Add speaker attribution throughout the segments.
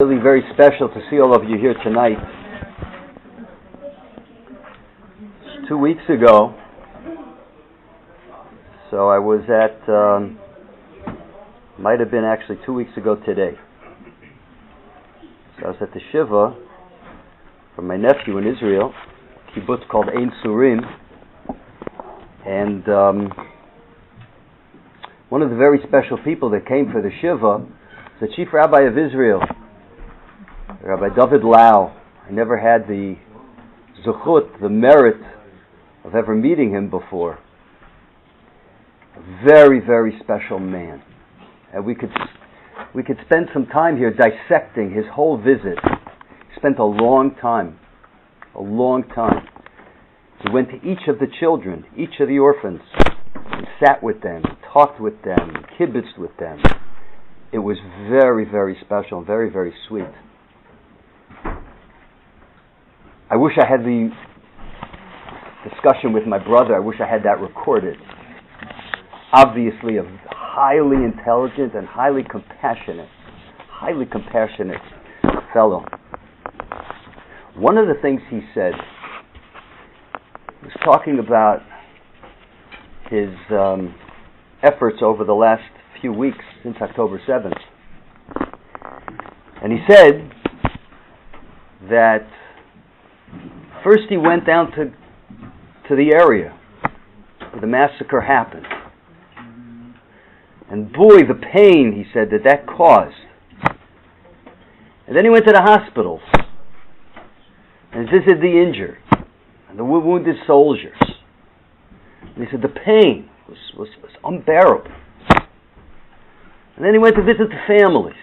Speaker 1: Really very special to see all of you here tonight. 2 weeks ago, so I was at, might have been actually 2 weeks ago today. So I was at the Shiva from my nephew in Israel, a kibbutz called Ein Surim, and one of the very special people that came for the Shiva is the chief rabbi of Israel, Rabbi David Lau. I never had the zuchut, the merit of ever meeting him before. A very, very special man. And we could spend some time here dissecting his whole visit. He spent a long time. He went to each of the children, each of the orphans, and sat with them, talked with them, kibitzed with them. It was very, very special and very, very sweet. I wish I had the discussion with my brother. I wish I had that recorded. Obviously a highly intelligent and highly compassionate fellow. One of the things he said was talking about his efforts over the last few weeks since October 7th. And he said that first he went down to the area where the massacre happened. And boy, the pain, he said, that caused. And then he went to the hospitals and visited the injured and the wounded soldiers. And he said the pain was unbearable. And then he went to visit the families.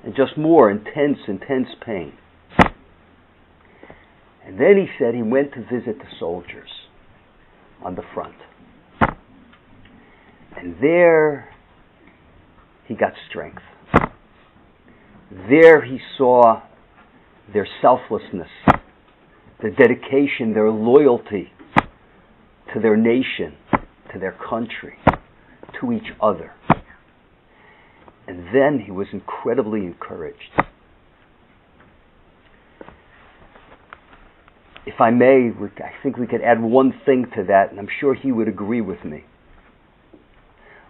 Speaker 1: And just more intense pain. And then he said he went to visit the soldiers on the front. And there he got strength. There he saw their selflessness, their dedication, their loyalty to their nation, to their country, to each other. And then he was incredibly encouraged. If I may, I think we could add one thing to that, and I'm sure he would agree with me.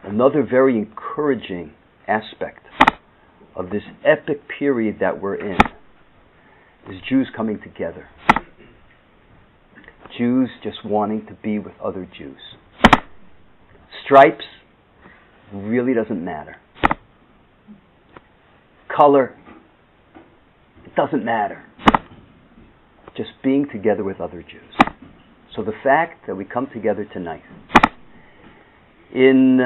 Speaker 1: Another very encouraging aspect of this epic period that we're in is Jews coming together. Jews just wanting to be with other Jews. Stripes really doesn't matter. Color, it doesn't matter. Just being together with other Jews. So the fact that we come together tonight in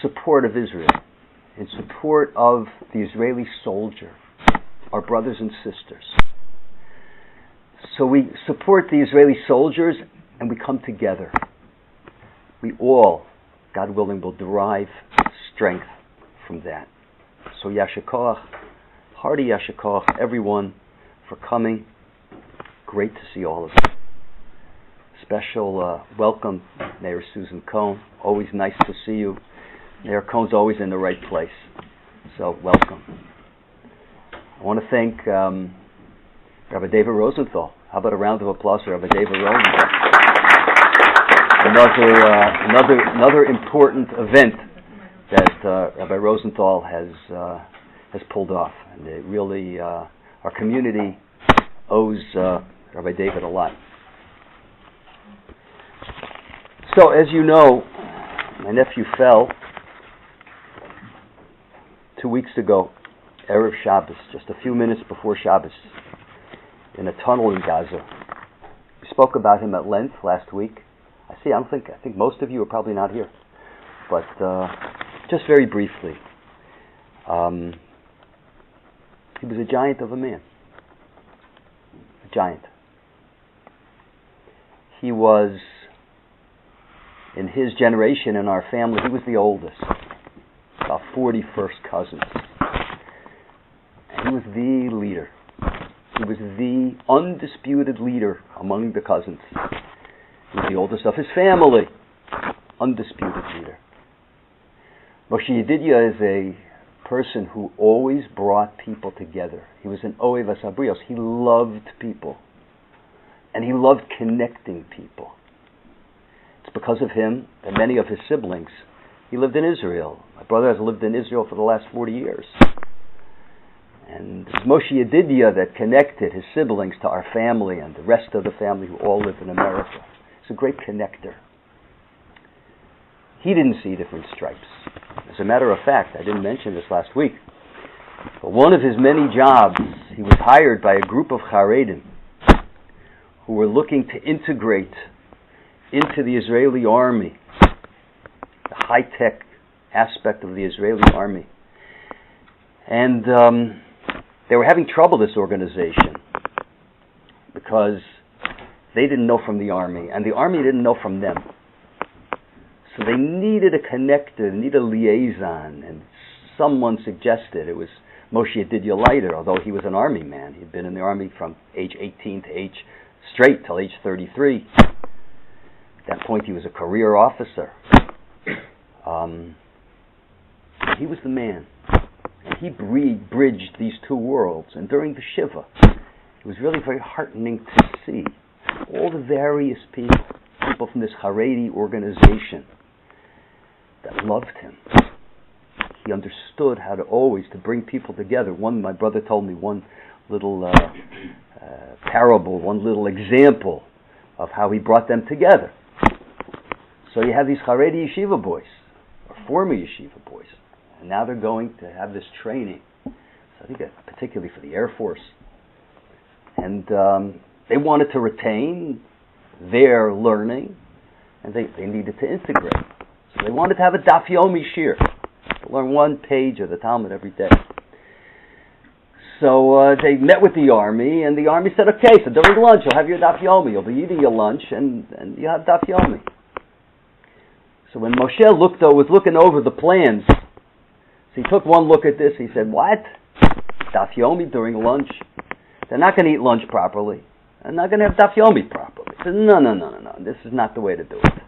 Speaker 1: support of Israel, in support of the Israeli soldier, our brothers and sisters. So we support the Israeli soldiers and we come together. We all, God willing, will derive strength from that. So Yasher Koach, hearty Yasher Koach, everyone, for coming. Great to see all of you. Special welcome, Mayor Susan Cohn. Always nice to see you. Mayor Cohn's always in the right place. So, welcome. I want to thank Rabbi David Rosenthal. How about a round of applause for Rabbi David Rosenthal? Another important event that Rabbi Rosenthal has pulled off. And it really, our community owes Rabbi David a lot. So, as you know, my nephew fell 2 weeks ago, Erev Shabbos, just a few minutes before Shabbos, in a tunnel in Gaza. We spoke about him at length last week. I think most of you are probably not here, but just very briefly. He was a giant of a man. A giant. He was, in his generation, in our family, he was the oldest. About 40 first cousins. And he was the leader. He was the undisputed leader among the cousins. He was the oldest of his family. Undisputed leader. Moshe Yedidia is a person who always brought people together. He was an Oev Asabrios. He loved people. And he loved connecting people. It's because of him that many of his siblings, he lived in Israel. My brother has lived in Israel for the last 40 years. And it's Moshe Yedidia that connected his siblings to our family and the rest of the family who all live in America. He's a great connector. He didn't see different stripes. As a matter of fact, I didn't mention this last week, but one of his many jobs, he was hired by a group of Haredim who were looking to integrate into the Israeli army, the high-tech aspect of the Israeli army. And they were having trouble, this organization, because they didn't know from the army, and the army didn't know from them. So they needed a connector, they needed a liaison, and someone suggested, it was Moshe Yedidia Leiter, although he was an army man. He'd been in the army from age 18 to straight till age 33. At that point he was a career officer. He was the man. And he bridged these two worlds. And during the Shiva, it was really very heartening to see all the various people from this Haredi organization that loved him. He understood how to always to bring people together. My brother told me one little parable, one little example of how he brought them together. So you have these Haredi yeshiva boys, or former yeshiva boys, and now they're going to have this training. So I think that particularly for the Air Force. And they wanted to retain their learning, and they needed to integrate. So they wanted to have a Daf Yomi Shir, to learn one page of the Talmud every day. So they met with the army, and the army said, okay, so during lunch you'll have your Daf Yomi. You'll be eating your lunch, and you have Daf Yomi. So when Moshe was looking over the plans, so he took one look at this, he said, what? Daf Yomi during lunch? They're not going to eat lunch properly. They're not going to have Daf Yomi properly. He said, no. This is not the way to do it.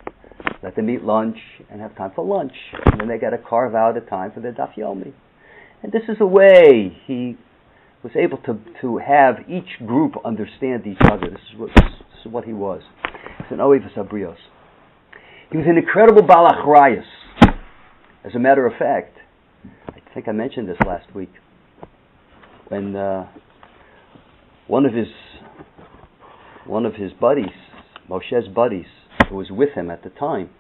Speaker 1: Let them eat lunch and have time for lunch. And then they got to carve out a time for their Daf Yomi. And this is a way he was able to have each group understand each other. This is what he was. He's an Oev Asabrios. He was an incredible balachrayas. As a matter of fact, I think I mentioned this last week, when one of his buddies, Moshe's buddies, who was with him at the time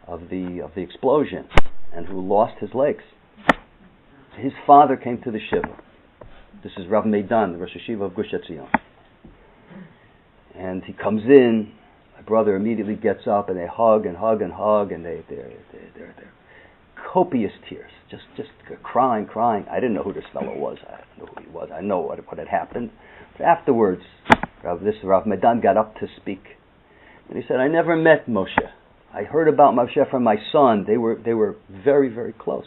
Speaker 1: of the explosion and who lost his legs, his father came to the Shiva. This is Rav Meidan, the Rosh Hashiva of Gush Etzion. And he comes in. My brother immediately gets up, and they hug, and they're copious tears, just crying. I didn't know who this fellow was. I didn't know who he was. I know what had happened. But afterwards, Rav Meidan got up to speak, and he said, I never met Moshe. I heard about Moshe from my son. They were very, very close.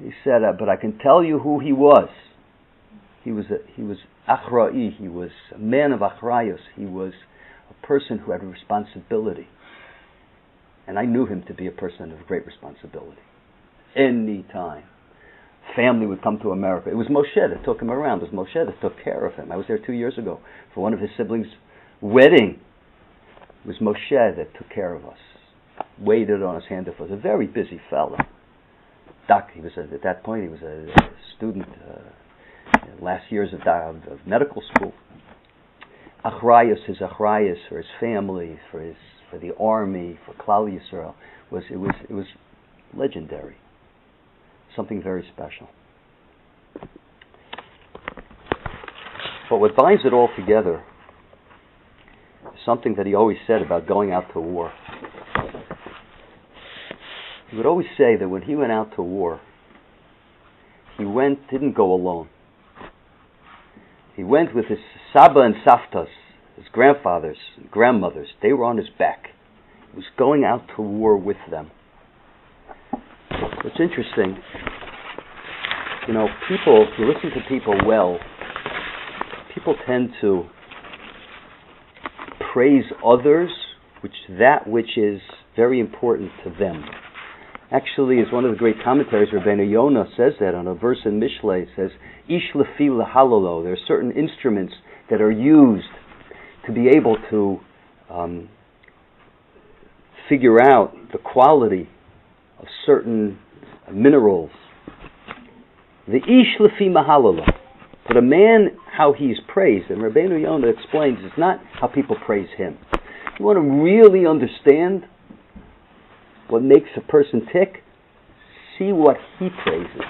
Speaker 1: He said, but I can tell you who he was. He was achra'i. He was a man of achrayos. He was a person who had a responsibility. And I knew him to be a person of great responsibility. Any time family would come to America, it was Moshe that took him around. It was Moshe that took care of him. I was there 2 years ago for one of his siblings' wedding. It was Moshe that took care of us, waited on his hand for us. A very busy fellow. He was at that point he was a student, last years of medical school. His achrayus for his family, for the army, for Klal Yisrael it was legendary. Something very special. But what binds it all together is something that he always said about going out to war. He would always say that when he went out to war, he didn't go alone. He went with his Saba and Saftas, his grandfathers and grandmothers. They were on his back. He was going out to war with them. It's interesting. People, if you listen to people well, people tend to praise others, which is very important to them. Actually, as one of the great commentaries, Rabbeinu Yonah says that on a verse in Mishlei. It says, Ish lefi lehalalo. There are certain instruments that are used to be able to figure out the quality of certain minerals. The ish lefi mahalalo. But a man, how he's praised, and Rabbeinu Yonah explains, it's not how people praise him. You want to really understand what makes a person tick? See what he praises.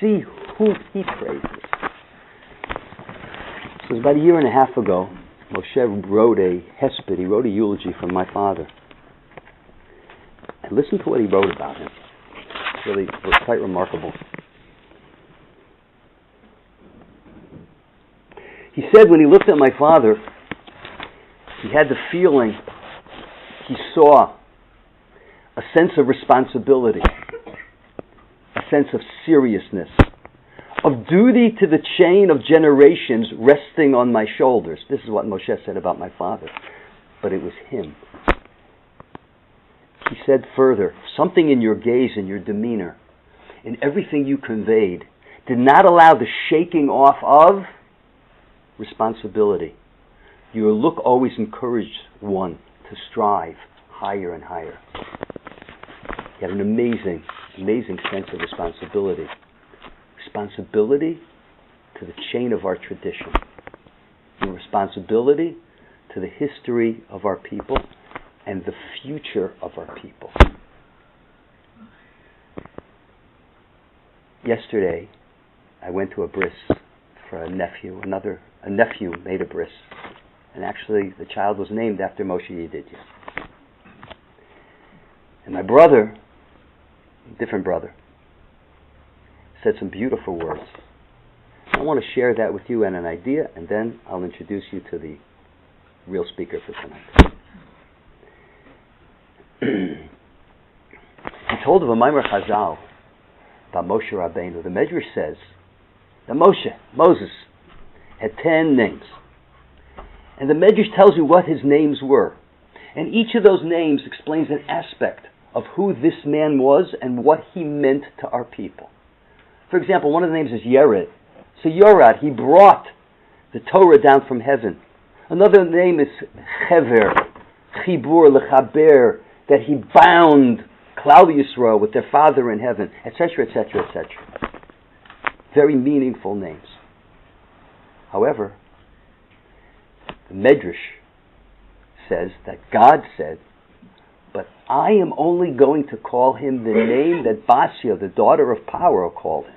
Speaker 1: See who he praises. So about a year and a half ago, Moshe wrote a hesped, he wrote a eulogy for my father. And listen to what he wrote about him. It was quite remarkable. He said when he looked at my father, he had the feeling, he saw a sense of responsibility, a sense of seriousness, of duty to the chain of generations resting on my shoulders. This is what Moshe said about my father, but it was him. He said further, something in your gaze and your demeanor, in everything you conveyed, did not allow the shaking off of responsibility. Your look always encouraged one to strive higher and higher. He had an amazing, amazing sense of responsibility. Responsibility to the chain of our tradition. And responsibility to the history of our people and the future of our people. Yesterday, I went to a bris for a nephew. A nephew made a bris. And actually, the child was named after Moshe Yedidya. And my brother, a different brother, said some beautiful words. I want to share that with you and an idea, and then I'll introduce you to the real speaker for tonight. He told of a Maimer Chazal about Moshe Rabbeinu. The Medrash says that Moses, had 10 names. And the Medrash tells you what his names were. And each of those names explains an aspect of who this man was and what he meant to our people. For example, one of the names is Yered. So Yorad, he brought the Torah down from heaven. Another name is Chever, Chibur, Lechaber, that he bound Klal Yisrael with their Father in heaven, etc., etc., etc. Very meaningful names. However, the Medrash says that God said, but I am only going to call him the name that Basia, the daughter of Paro, called him.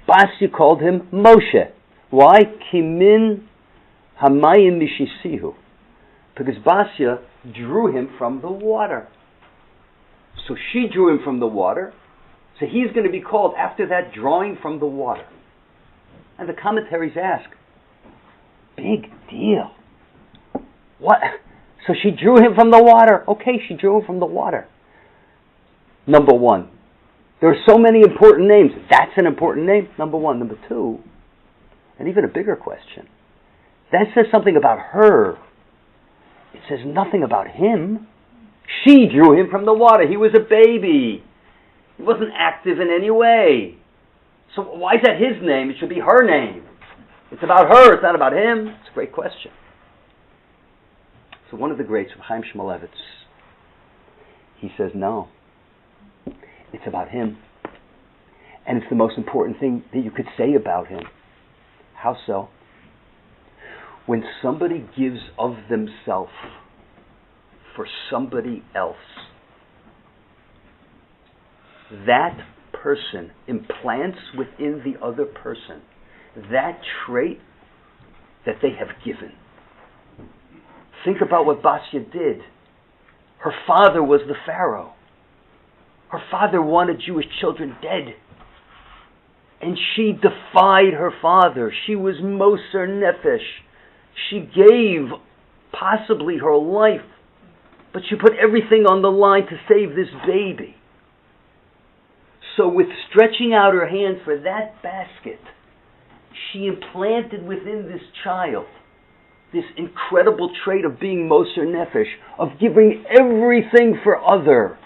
Speaker 1: Basia called him Moshe. Why? Kimin hamayim mishisihu. Because Basia drew him from the water. So she drew him from the water. So he's going to be called after that drawing from the water. And the commentaries ask, big deal. What? So she drew him from the water. Okay, she drew him from the water. Number one. There are so many important names. That's an important name. Number one. Number two, and even a bigger question. That says something about her. It says nothing about him. She drew him from the water. He was a baby. He wasn't active in any way. So why is that his name? It should be her name. It's about her. It's not about him. It's a great question. So one of the greats, Chaim Shmulevitz, he says no. It's about him. And it's the most important thing that you could say about him. How so? When somebody gives of themselves for somebody else, that person implants within the other person that trait that they have given. Think about what Basia did. Her father was the Pharaoh. Her father wanted Jewish children dead. And she defied her father. She was Moser Nefesh. She gave possibly her life, but she put everything on the line to save this baby. So with stretching out her hand for that basket, she implanted within this child this incredible trait of being Moser Nefesh, of giving everything for other.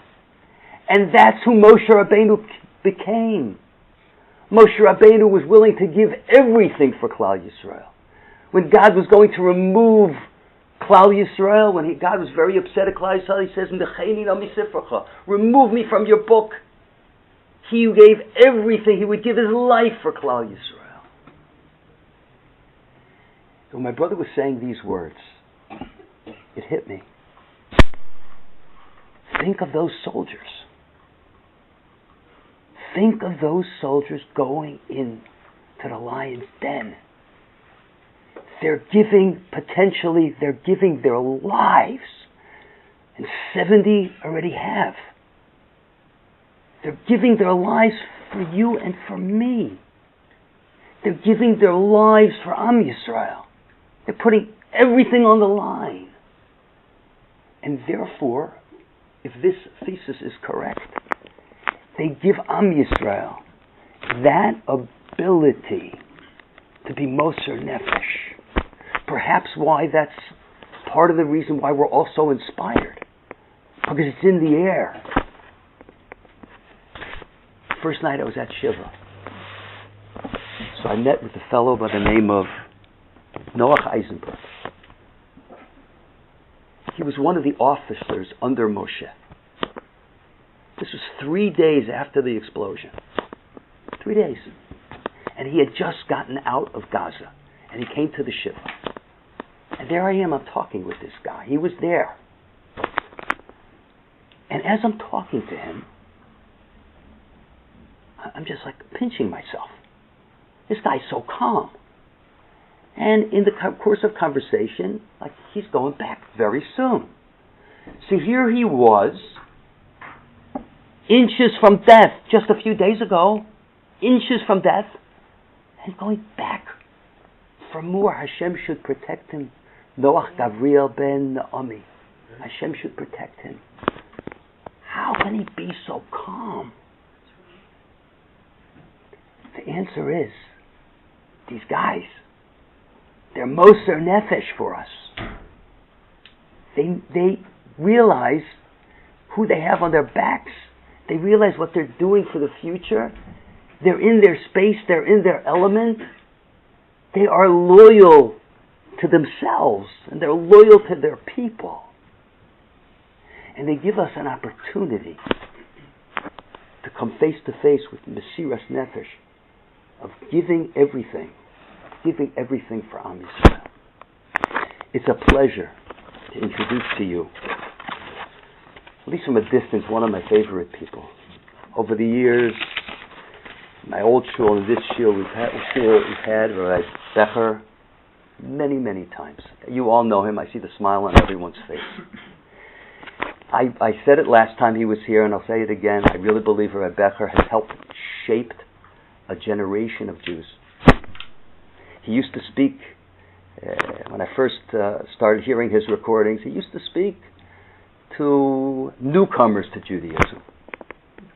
Speaker 1: And that's who Moshe Rabbeinu became. Moshe Rabbeinu was willing to give everything for Klal Yisrael. When God was going to remove Klal Yisrael, when God was very upset at Klal Yisrael, he says, remove me from your book. He gave everything. He would give his life for Klal Yisrael. So when my brother was saying these words, it hit me. Think of those soldiers. Think of those soldiers going into the lion's den. They're giving their lives. And 70 already have. They're giving their lives for you and for me. They're giving their lives for Am Yisrael. They're putting everything on the line. And therefore, if this thesis is correct, they give Am Yisrael that ability to be Moser Nefesh. Perhaps why that's part of the reason why we're all so inspired. Because it's in the air. First night I was at Shiva. So I met with a fellow by the name of Noach Eisenberg. He was one of the officers under Moshe. This was 3 days after the explosion. 3 days. And he had just gotten out of Gaza. And he came to the Shiva. And there I am, I'm talking with this guy. He was there. And as I'm talking to him, I'm just like pinching myself. This guy's so calm. And in the course of conversation, like he's going back very soon. So here he was, inches from death, just a few days ago, inches from death, and going back for more. Hashem should protect him. Noach Gavriel ben Naomi. Hashem should protect him. How can he be so calm? The answer is, these guys, they're Moser Nefesh for us. They realize who they have on their backs. They realize what they're doing for the future. They're in their space. They're in their element. They are loyal to themselves. And they're loyal to their people. And they give us an opportunity to come face to face with Mesiras Nefesh, of giving everything for Am Yisrael. It's a pleasure to introduce to you, at least from a distance, one of my favorite people. Over the years, my old shul and this shul, we've had Rabbi Becher many, many times. You all know him. I see the smile on everyone's face. I said it last time he was here, and I'll say it again. I really believe Rabbi Becher has helped shape a generation of Jews. He used to speak, when I first started hearing his recordings, he used to speak to newcomers to Judaism.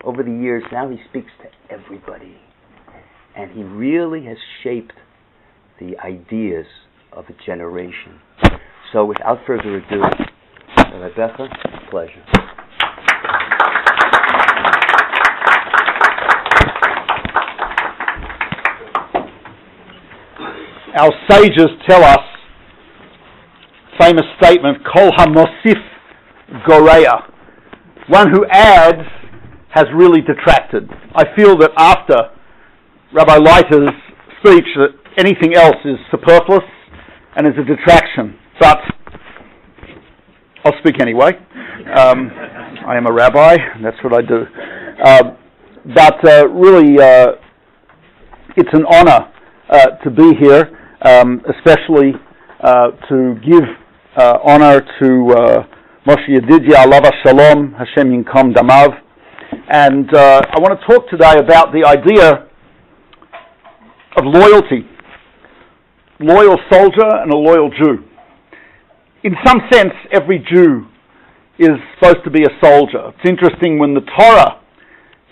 Speaker 1: Over the years, now he speaks to everybody. And he really has shaped the ideas of a generation. So without further ado, Rabbi Becher, pleasure.
Speaker 2: Our sages tell us, famous statement, Kol HaMosif Goreya. One who adds has really detracted. I feel that after Rabbi Leiter's speech that anything else is superfluous and is a detraction. But I'll speak anyway. I am a rabbi, and that's what I do. But really, it's an honor to be here. Especially to give honor to Moshe Yedidia, Alav Shalom, Hashem Yinkom Damav. And I want to talk today about the idea of loyalty. Loyal soldier and a loyal Jew. In some sense, every Jew is supposed to be a soldier. It's interesting when the Torah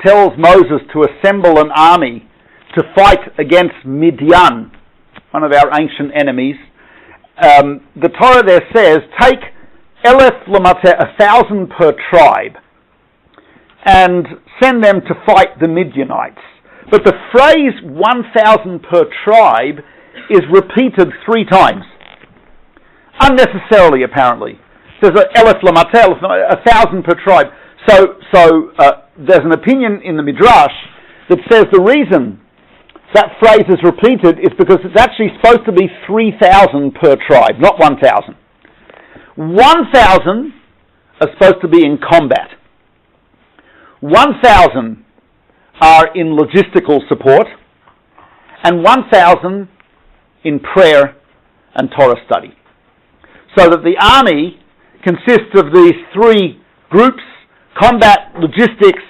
Speaker 2: tells Moses to assemble an army to fight against Midian, one of our ancient enemies. The Torah there says, take 1,000 per tribe, and send them to fight the Midianites. But the phrase 1,000 per tribe is repeated 3 times. Unnecessarily, apparently. There's a 1,000 per tribe. So there's an opinion in the Midrash that says the reason that phrase is repeated is because it's actually supposed to be 3,000 per tribe, not 1,000. 1,000 are supposed to be in combat. 1,000 are in logistical support, and 1,000 in prayer and Torah study. So that the army consists of these 3 groups: combat, logistics,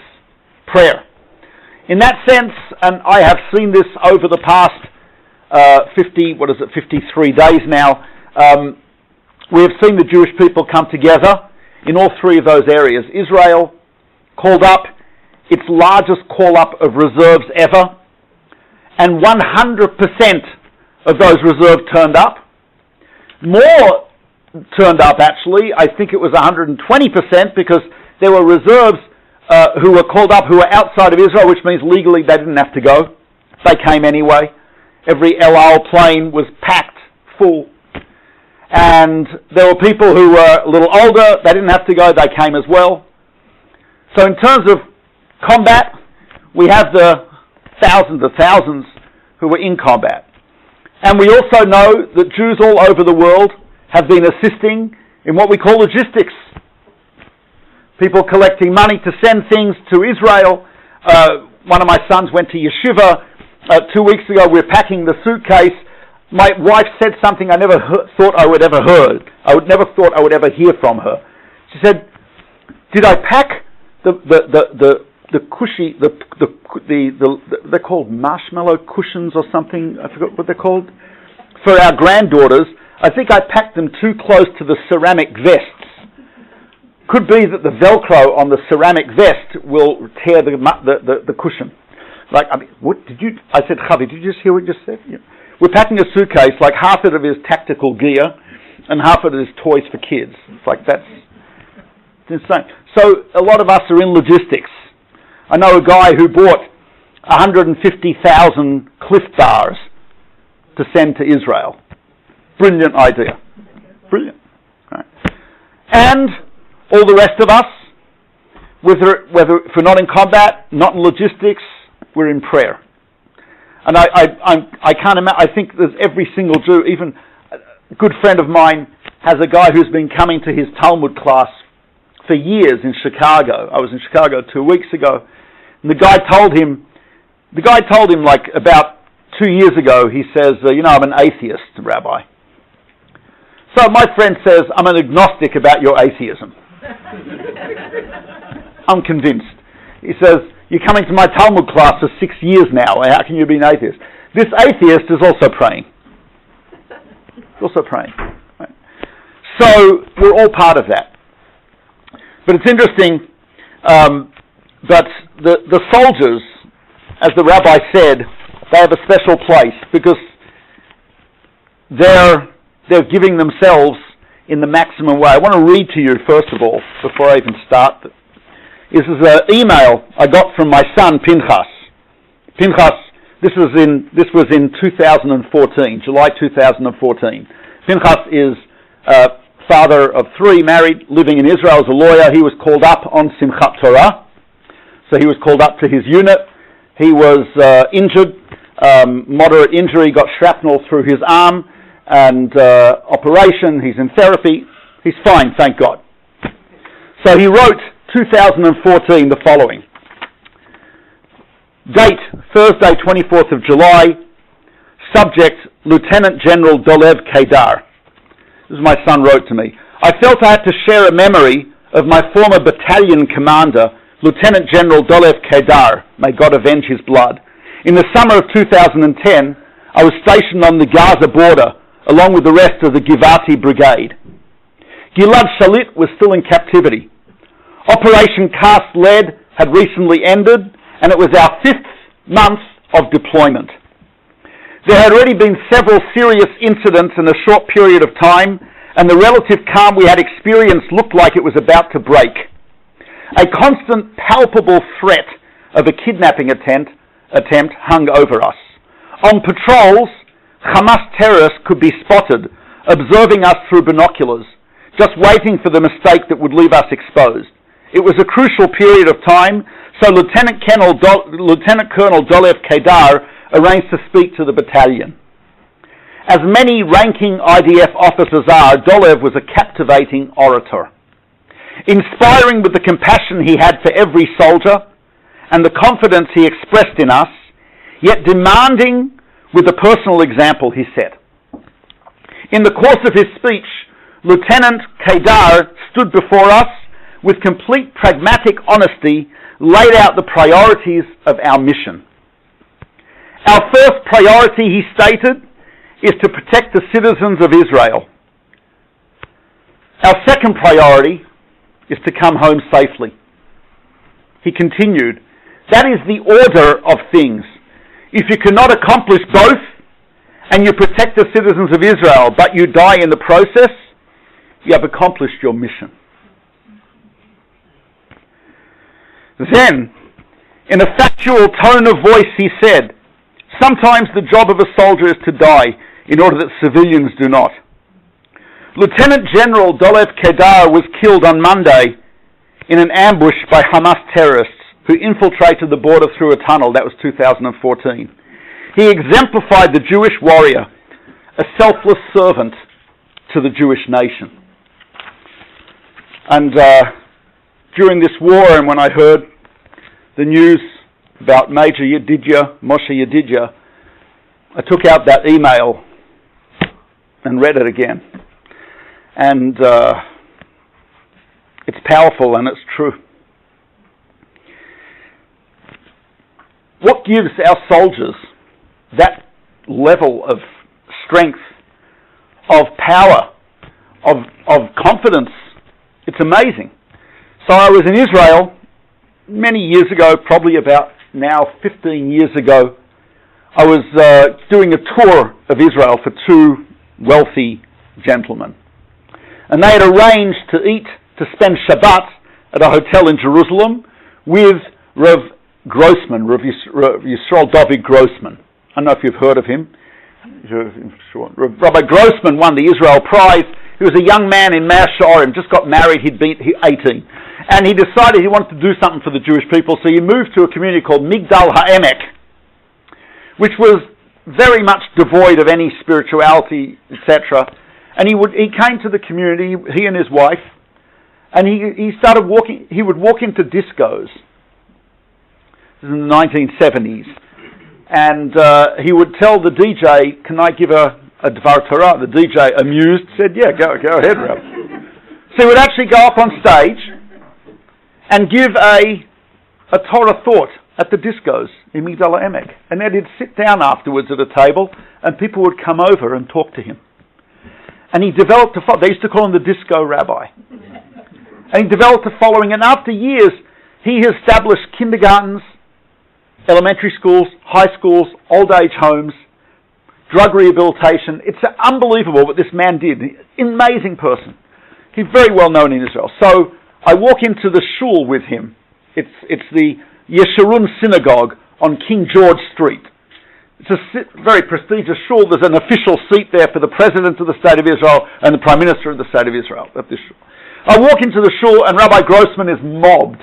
Speaker 2: prayer. In that sense, and I have seen this over the past 53 days now, we have seen the Jewish people come together in all 3 of those areas. Israel called up its largest call-up of reserves ever, and 100% of those reserves turned up. More turned up, actually. I think it was 120%, because there were reserves who were called up who were outside of Israel, which means legally they didn't have to go. They came anyway. Every El Al plane was packed full. And there were people who were a little older, they didn't have to go, they came as well. So in terms of combat, we have the thousands who were in combat. And we also know that Jews all over the world have been assisting in what we call logistics. People collecting money to send things to Israel. One of my sons went to yeshiva 2 weeks ago. We're packing the suitcase. My wife said something I never thought I would ever heard. Never thought I would ever hear from her. She said, "Did I pack the cushy, they're called marshmallow cushions or something? I forgot what they're called. For our granddaughters, I think I packed them too close to the ceramic vests. Could be that the Velcro on the ceramic vest will tear the cushion." Like, I mean, what did you? I said, "Chavi, did you just hear what you just said?" Yeah. We're packing a suitcase, like half of it is tactical gear, and half of it is toys for kids. It's like it's insane. So a lot of us are in logistics. I know a guy who bought 150,000 Cliff Bars to send to Israel. Brilliant idea. Brilliant. Right. And all the rest of us, whether if we're not in combat, not in logistics, we're in prayer. And I can't imagine. I think there's every single Jew. Even a good friend of mine has a guy who's been coming to his Talmud class for years in Chicago. I was in Chicago 2 weeks ago, and the guy told him like about 2 years ago. He says, "I'm an atheist, Rabbi." So my friend says, "I'm an agnostic about your atheism." I'm convinced. He says, "You're coming to my Talmud class for 6 years now. How can you be an atheist?" This atheist is also praying. Right? So we're all part of that. But it's interesting that the soldiers, as the rabbi said, they have a special place because they're giving themselves in the maximum way. I want to read to you, first of all, before I even start. This is an email I got from my son, Pinchas. Pinchas, this was in 2014, July 2014. Pinchas is father of 3, married, living in Israel as a lawyer. He was called up on Simchat Torah. So he was called up to his unit. He was injured, moderate injury, got shrapnel through his arm, and operation. He's in therapy. He's fine, thank God. So he wrote 2014 the following. Date, Thursday, 24th of July. Subject, Lieutenant General Dolev Kedar. This is my son wrote to me. "I felt I had to share a memory of my former battalion commander, Lieutenant General Dolev Kedar. May God avenge his blood. In the summer of 2010, I was stationed on the Gaza border along with the rest of the Givati Brigade. Gilad Shalit was still in captivity. Operation Cast Lead had recently ended, and it was our 5th month of deployment. There had already been several serious incidents in a short period of time, and the relative calm we had experienced looked like it was about to break. A constant, palpable threat of a kidnapping attempt hung over us. On patrols, Hamas terrorists could be spotted, observing us through binoculars, just waiting for the mistake that would leave us exposed. It was a crucial period of time, so Lieutenant Colonel Dolev Kedar arranged to speak to the battalion. As many ranking IDF officers are, Dolev was a captivating orator, inspiring with the compassion he had for every soldier and the confidence he expressed in us, yet demanding with the personal example he set. In the course of his speech, Lieutenant Kedar stood before us with complete pragmatic honesty, laid out the priorities of our mission. Our first priority, he stated, is to protect the citizens of Israel. Our second priority is to come home safely. He continued, that is the order of things. If you cannot accomplish both, and you protect the citizens of Israel, but you die in the process, you have accomplished your mission. Then, in a factual tone of voice, he said, sometimes the job of a soldier is to die in order that civilians do not. Lieutenant General Dolev Kedar was killed on Monday in an ambush by Hamas terrorists who infiltrated the border through a tunnel. That was 2014. He exemplified the Jewish warrior, a selfless servant to the Jewish nation. And during this war, and when I heard the news about Major Moshe Yedidya, I took out that email and read it again. And it's powerful and it's true. What gives our soldiers that level of strength, of power, of confidence? It's amazing. So I was in Israel many years ago, probably about now 15 years ago. I was doing a tour of Israel for two wealthy gentlemen. And they had arranged to spend Shabbat at a hotel in Jerusalem with Rav Grossman, Rav Yisrael David Grossman. I don't know if you've heard of him. Rabbi Grossman won the Israel Prize. He was a young man in Mea Shearim, just got married, he'd been 18. And he decided he wanted to do something for the Jewish people, so he moved to a community called Migdal HaEmek, which was very much devoid of any spirituality, etc. And he came to the community, he and his wife, and he started walking. He would walk into discos. This is in the 1970s. And he would tell the DJ, can I give a Dvar Torah? The DJ, amused, said, yeah, go ahead, Rab. So he would actually go up on stage and give a Torah thought at the discos in Migdal HaEmek. And then he'd sit down afterwards at a table and people would come over and talk to him. And he developed they used to call him the disco rabbi. And he developed a following, and after years, he established kindergartens, elementary schools, high schools, old age homes, drug rehabilitation. It's unbelievable what this man did. Amazing person. He's very well known in Israel. So I walk into the shul with him. It's the Yeshurun Synagogue on King George Street. It's a very prestigious shul. There's an official seat there for the President of the State of Israel and the Prime Minister of the State of Israel at this shul. I walk into the shul and Rabbi Grossman is mobbed.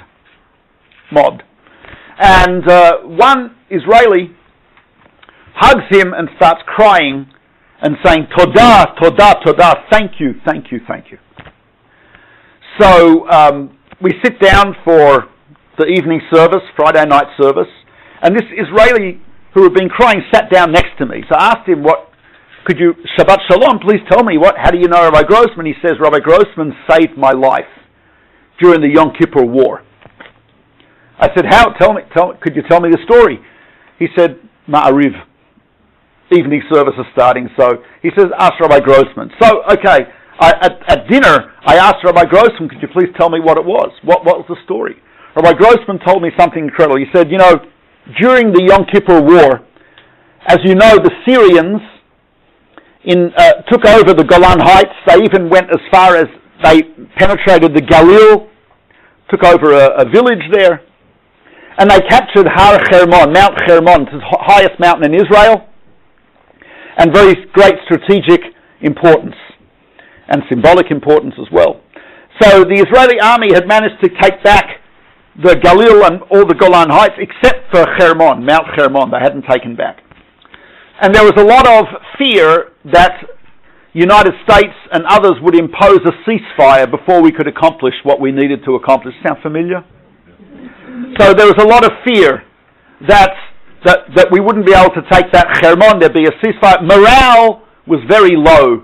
Speaker 2: And one Israeli hugs him and starts crying and saying, Todah, Todah, Todah, thank you. So we sit down for the evening service, Friday night service, and this Israeli who had been crying sat down next to me. So I asked him, Shabbat Shalom, please tell me, how do you know Rabbi Grossman? He says, Rabbi Grossman saved my life during the Yom Kippur War. I said, how? Could you tell me the story? He said, Ma'ariv. Evening service is starting, so he says, ask Rabbi Grossman. So, okay, at dinner, I asked Rabbi Grossman, could you please tell me what it was? What was the story? Rabbi Grossman told me something incredible. He said, during the Yom Kippur War, as you know, the Syrians took over the Golan Heights. They even went as far as they penetrated the Galil, took over a village there, and they captured Har Hermon, Mount Hermon, the highest mountain in Israel, and very great strategic importance, and symbolic importance as well. So the Israeli army had managed to take back the Galil and all the Golan Heights, except for Hermon, Mount Hermon, they hadn't taken back. And there was a lot of fear that United States and others would impose a ceasefire before we could accomplish what we needed to accomplish. Sound familiar? So there was a lot of fear that we wouldn't be able to take that Hermon, there'd be a ceasefire. Morale was very low,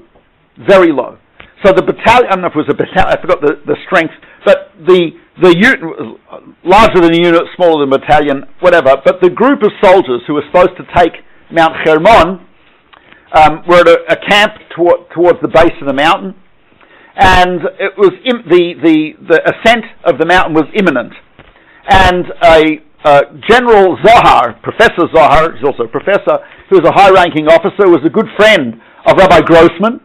Speaker 2: very low. So the battalion, I don't know if it was a battalion, I forgot the strength, but the unit was larger than a unit, smaller than a battalion, whatever, but the group of soldiers who were supposed to take Mount Hermon were at a camp towards the base of the mountain, and it was the ascent of the mountain was imminent. And General Zohar, Professor Zohar, he's also a professor, who was a high-ranking officer, was a good friend of Rabbi Grossman,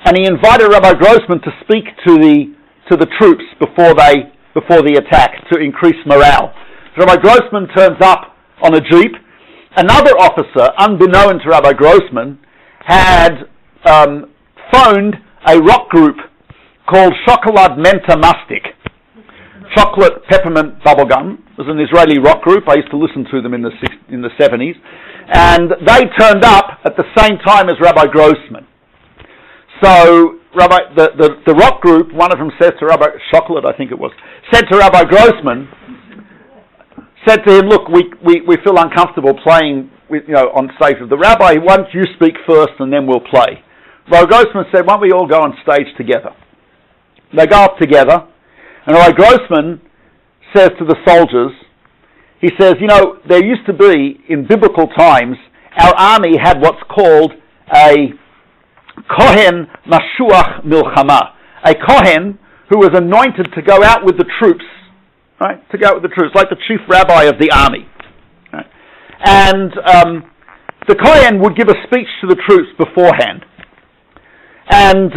Speaker 2: and he invited Rabbi Grossman to speak to the troops before the attack to increase morale. So Rabbi Grossman turns up on a jeep. Another officer, unbeknown to Rabbi Grossman, had phoned a rock group called Chocolate Menta Mastic. Chocolate Peppermint Bubblegum. It was an Israeli rock group. I used to listen to them in the 70s. And they turned up at the same time as Rabbi Grossman. So the rock group, one of them said to Rabbi Chocolate, I think it was, said to Rabbi Grossman, said to him, look, we feel uncomfortable playing on stage with the rabbi. Why don't you speak first and then we'll play? Rabbi Grossman said, why don't we all go on stage together? They go up together, and Rabbi Grossman says to the soldiers, he says, there used to be, in biblical times, our army had what's called a Kohen Mashuach Milchama, a Kohen who was anointed to go out with the troops, right? To go out with the troops, like the chief rabbi of the army. Right? And the Kohen would give a speech to the troops beforehand. And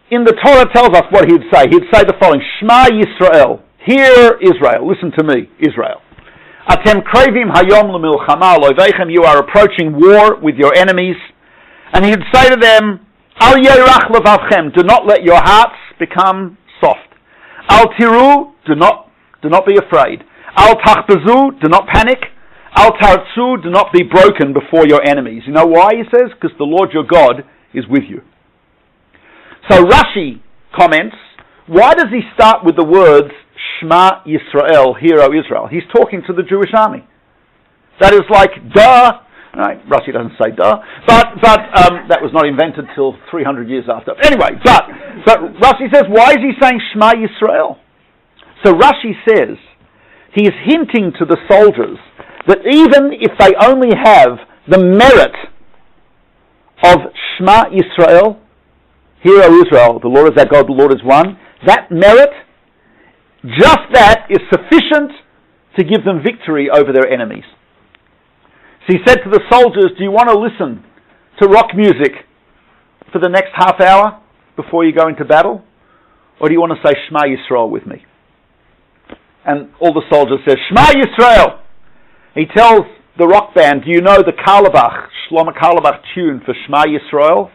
Speaker 2: in the Torah tells us what he'd say. He'd say the following, Shema Yisrael, hear Israel, listen to me, Israel. Atem krevim hayom lemilchama loiveichem, you are approaching war with your enemies. And he'd say to them, Al yerach levavchem, do not let your hearts become soft. Al tiru, do not be afraid. Al tachbezu, do not panic. Al tartzu, do not be broken before your enemies. You know why, he says? Because the Lord your God is with you. So Rashi comments, why does he start with the words Shema Yisrael, hear O Israel? He's talking to the Jewish army. That is like, duh. Right, Rashi doesn't say duh, but that was not invented till 300 years after. Anyway, but Rashi says, why is he saying Shema Yisrael? So Rashi says, he is hinting to the soldiers that even if they only have the merit of Shema Yisrael, hear O Israel, the Lord is our God, the Lord is one, that merit, just that is sufficient to give them victory over their enemies. So he said to the soldiers, do you want to listen to rock music for the next half hour before you go into battle? Or do you want to say Shema Yisrael with me? And all the soldiers say, Shema Yisrael! He tells the rock band, do you know the Carlebach, Shlomo Carlebach tune for Shema Yisrael?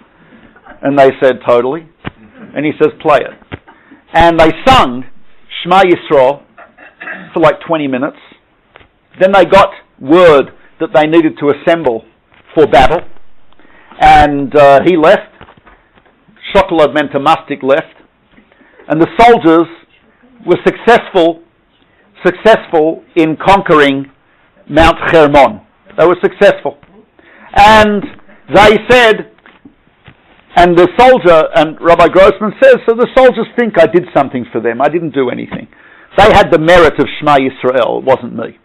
Speaker 2: And they said, totally. And he says, play it. And they sung Shema Yisrael for like 20 minutes. Then they got word that they needed to assemble for battle. And he left. Chocolate Mentamastic left. And the soldiers were successful in conquering Mount Hermon. They were successful. And they said, and the soldier, and Rabbi Grossman says, so the soldiers think I did something for them. I didn't do anything. They had the merit of Shema Yisrael. It wasn't me.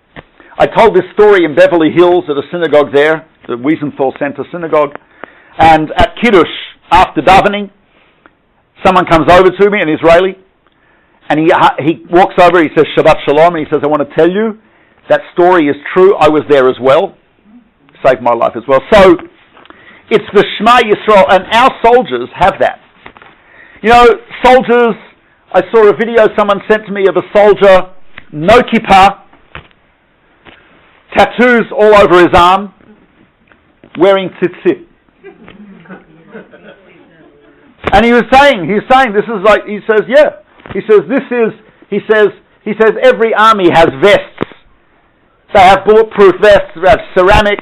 Speaker 2: I told this story in Beverly Hills at a synagogue there, the Wiesenthal Center Synagogue, and at Kiddush, after davening, someone comes over to me, an Israeli, and he walks over, he says, Shabbat Shalom, and he says, I want to tell you, that story is true, I was there as well, saved my life as well. So, it's the Shema Yisrael, and our soldiers have that. You know, soldiers I saw a video someone sent to me of a soldier, no kippah, tattoos all over his arm, wearing tzitzit. And he was saying, this is like, he says, yeah. He says every army has vests. They have bulletproof vests, they have ceramic,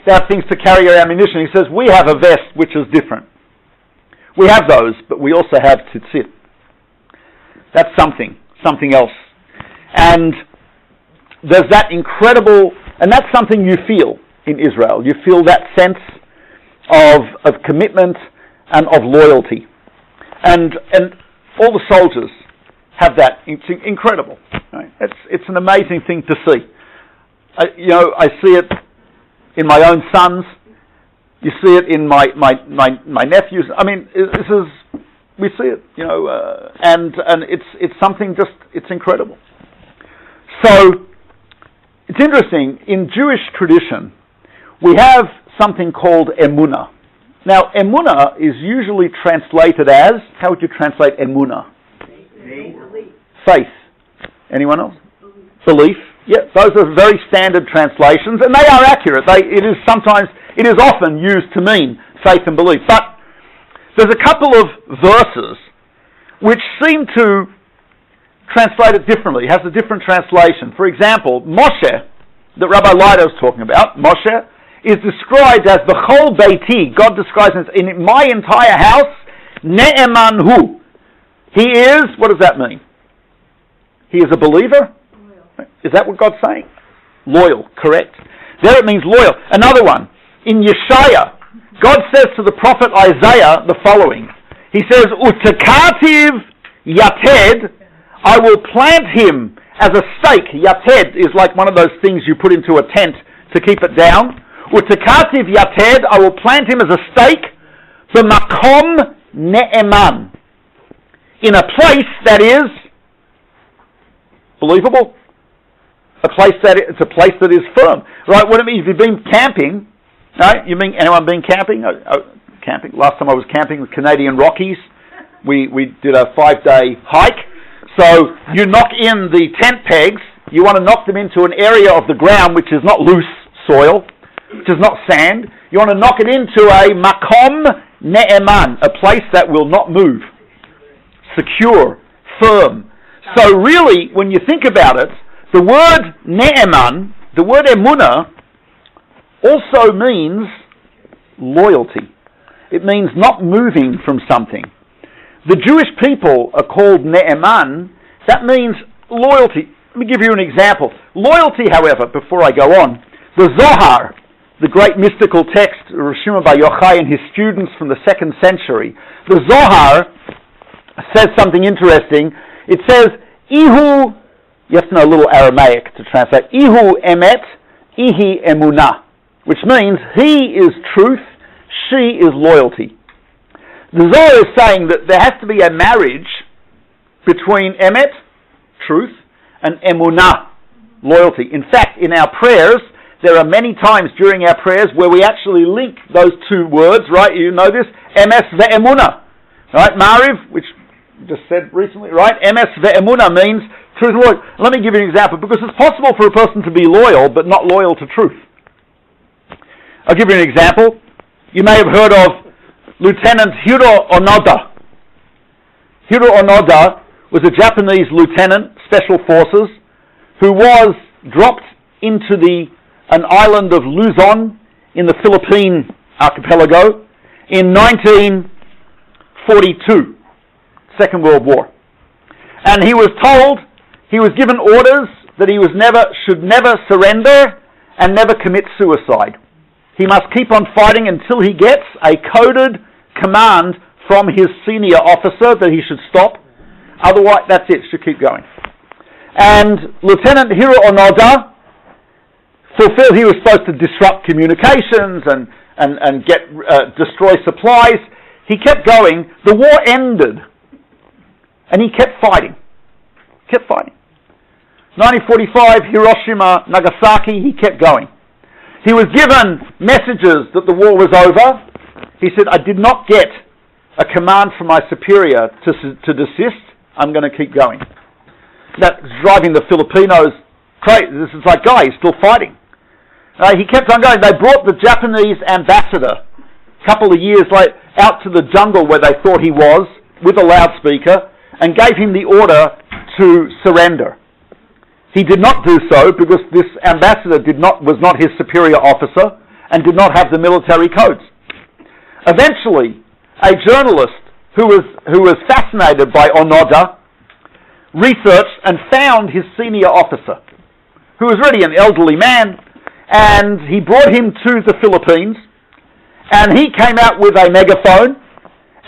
Speaker 2: they have things to carry your ammunition. He says, we have a vest which is different. We have those, but we also have tzitzit. That's something else. And there's that incredible, and that's something you feel in Israel. You feel that sense of commitment and of loyalty. And all the soldiers have that. It's incredible. Right? It's an amazing thing to see. I see it in my own sons. You see it in my nephews. I mean, we see it, and it's something it's incredible. So it's interesting. In Jewish tradition, we have something called emunah. Now, emunah is usually translated as, how would you translate emunah? Faith. Anyone else? Belief. Yeah, those are very standard translations, and they are accurate. It is often used to mean faith and belief. But there's a couple of verses which seem to translate it differently. It has a different translation. For example, Moshe, that Rabbi Leiter was talking about, Moshe, is described as the whole Beiti. God describes him as, in my entire house, Ne'eman hu. He is, what does that mean? He is a believer? Loyal. Is that what God's saying? Loyal, correct. There it means loyal. Another one, in Yeshaya, God says to the prophet Isaiah the following. He says, Utekativ yated, I will plant him as a stake. Yated is like one of those things you put into a tent to keep it down. Utekativ yated, I will plant him as a stake. The makom ne'eman, in a place that is believable. It's a place that is firm. Right? What it means, if you've been camping, right? Anyone been camping? Camping. Last time I was camping with Canadian Rockies. We did a 5-day hike. So you knock in the tent pegs. You want to knock them into an area of the ground which is not loose soil, which is not sand. You want to knock it into a makom ne'eman, a place that will not move. Secure, firm. So really, when you think about it, the word ne'eman, the word emunah, also means loyalty. It means not moving from something. The Jewish people are called ne'eman. That means loyalty. Let me give you an example. Loyalty, however, before I go on, the Zohar, the great mystical text, Rav Shimon Bar Yochai and his students from the 2nd century, the Zohar says something interesting. It says, Ihu, you have to know a little Aramaic to translate, Ihu emet, ihi emunah, which means he is truth, she is loyalty. The Zohar is saying that there has to be a marriage between emet, truth, and emunah, loyalty. In fact, in our prayers, there are many times during our prayers where we actually link those two words, right? You know this, emes ve'emunah, right? Mariv, which just said recently, right? Emes ve'emunah means truth and loyalty. Let me give you an example, because it's possible for a person to be loyal, but not loyal to truth. I'll give you an example. You may have heard of Lieutenant Hiro Onoda. Hiro Onoda was a Japanese lieutenant, special forces, who was dropped into an island of Luzon in the Philippine archipelago in 1942, Second World War. And he was given orders that he should never surrender and never commit suicide. He must keep on fighting until he gets a coded command from his senior officer that he should stop. Otherwise, that's it, should keep going. And Lieutenant Hiro Onoda fulfilled, he was supposed to disrupt communications and destroy supplies. He kept going. The war ended. And he kept fighting. 1945, Hiroshima, Nagasaki, he kept going. He was given messages that the war was over. He said, I did not get a command from my superior to desist. I'm going to keep going. That's driving the Filipinos crazy. This is like, guy, he's still fighting. He kept on going. They brought the Japanese ambassador a couple of years later out to the jungle where they thought he was with a loudspeaker and gave him the order to surrender. He did not do so because this ambassador was not his superior officer and did not have the military codes. Eventually, a journalist who was fascinated by Onoda researched and found his senior officer, who was really an elderly man, and he brought him to the Philippines, and he came out with a megaphone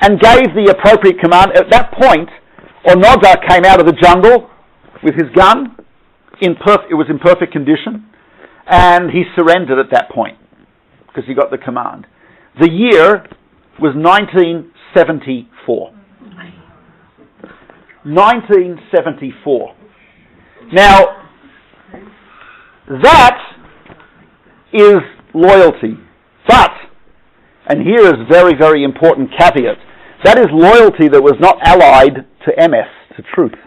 Speaker 2: and gave the appropriate command. At that point, Onoda came out of the jungle with his gun. It was in perfect condition, and he surrendered at that point because he got the command. The year was 1974. 1974. Now, that is loyalty. But, and here is very, very important caveat, that is loyalty that was not allied to MS, to truth.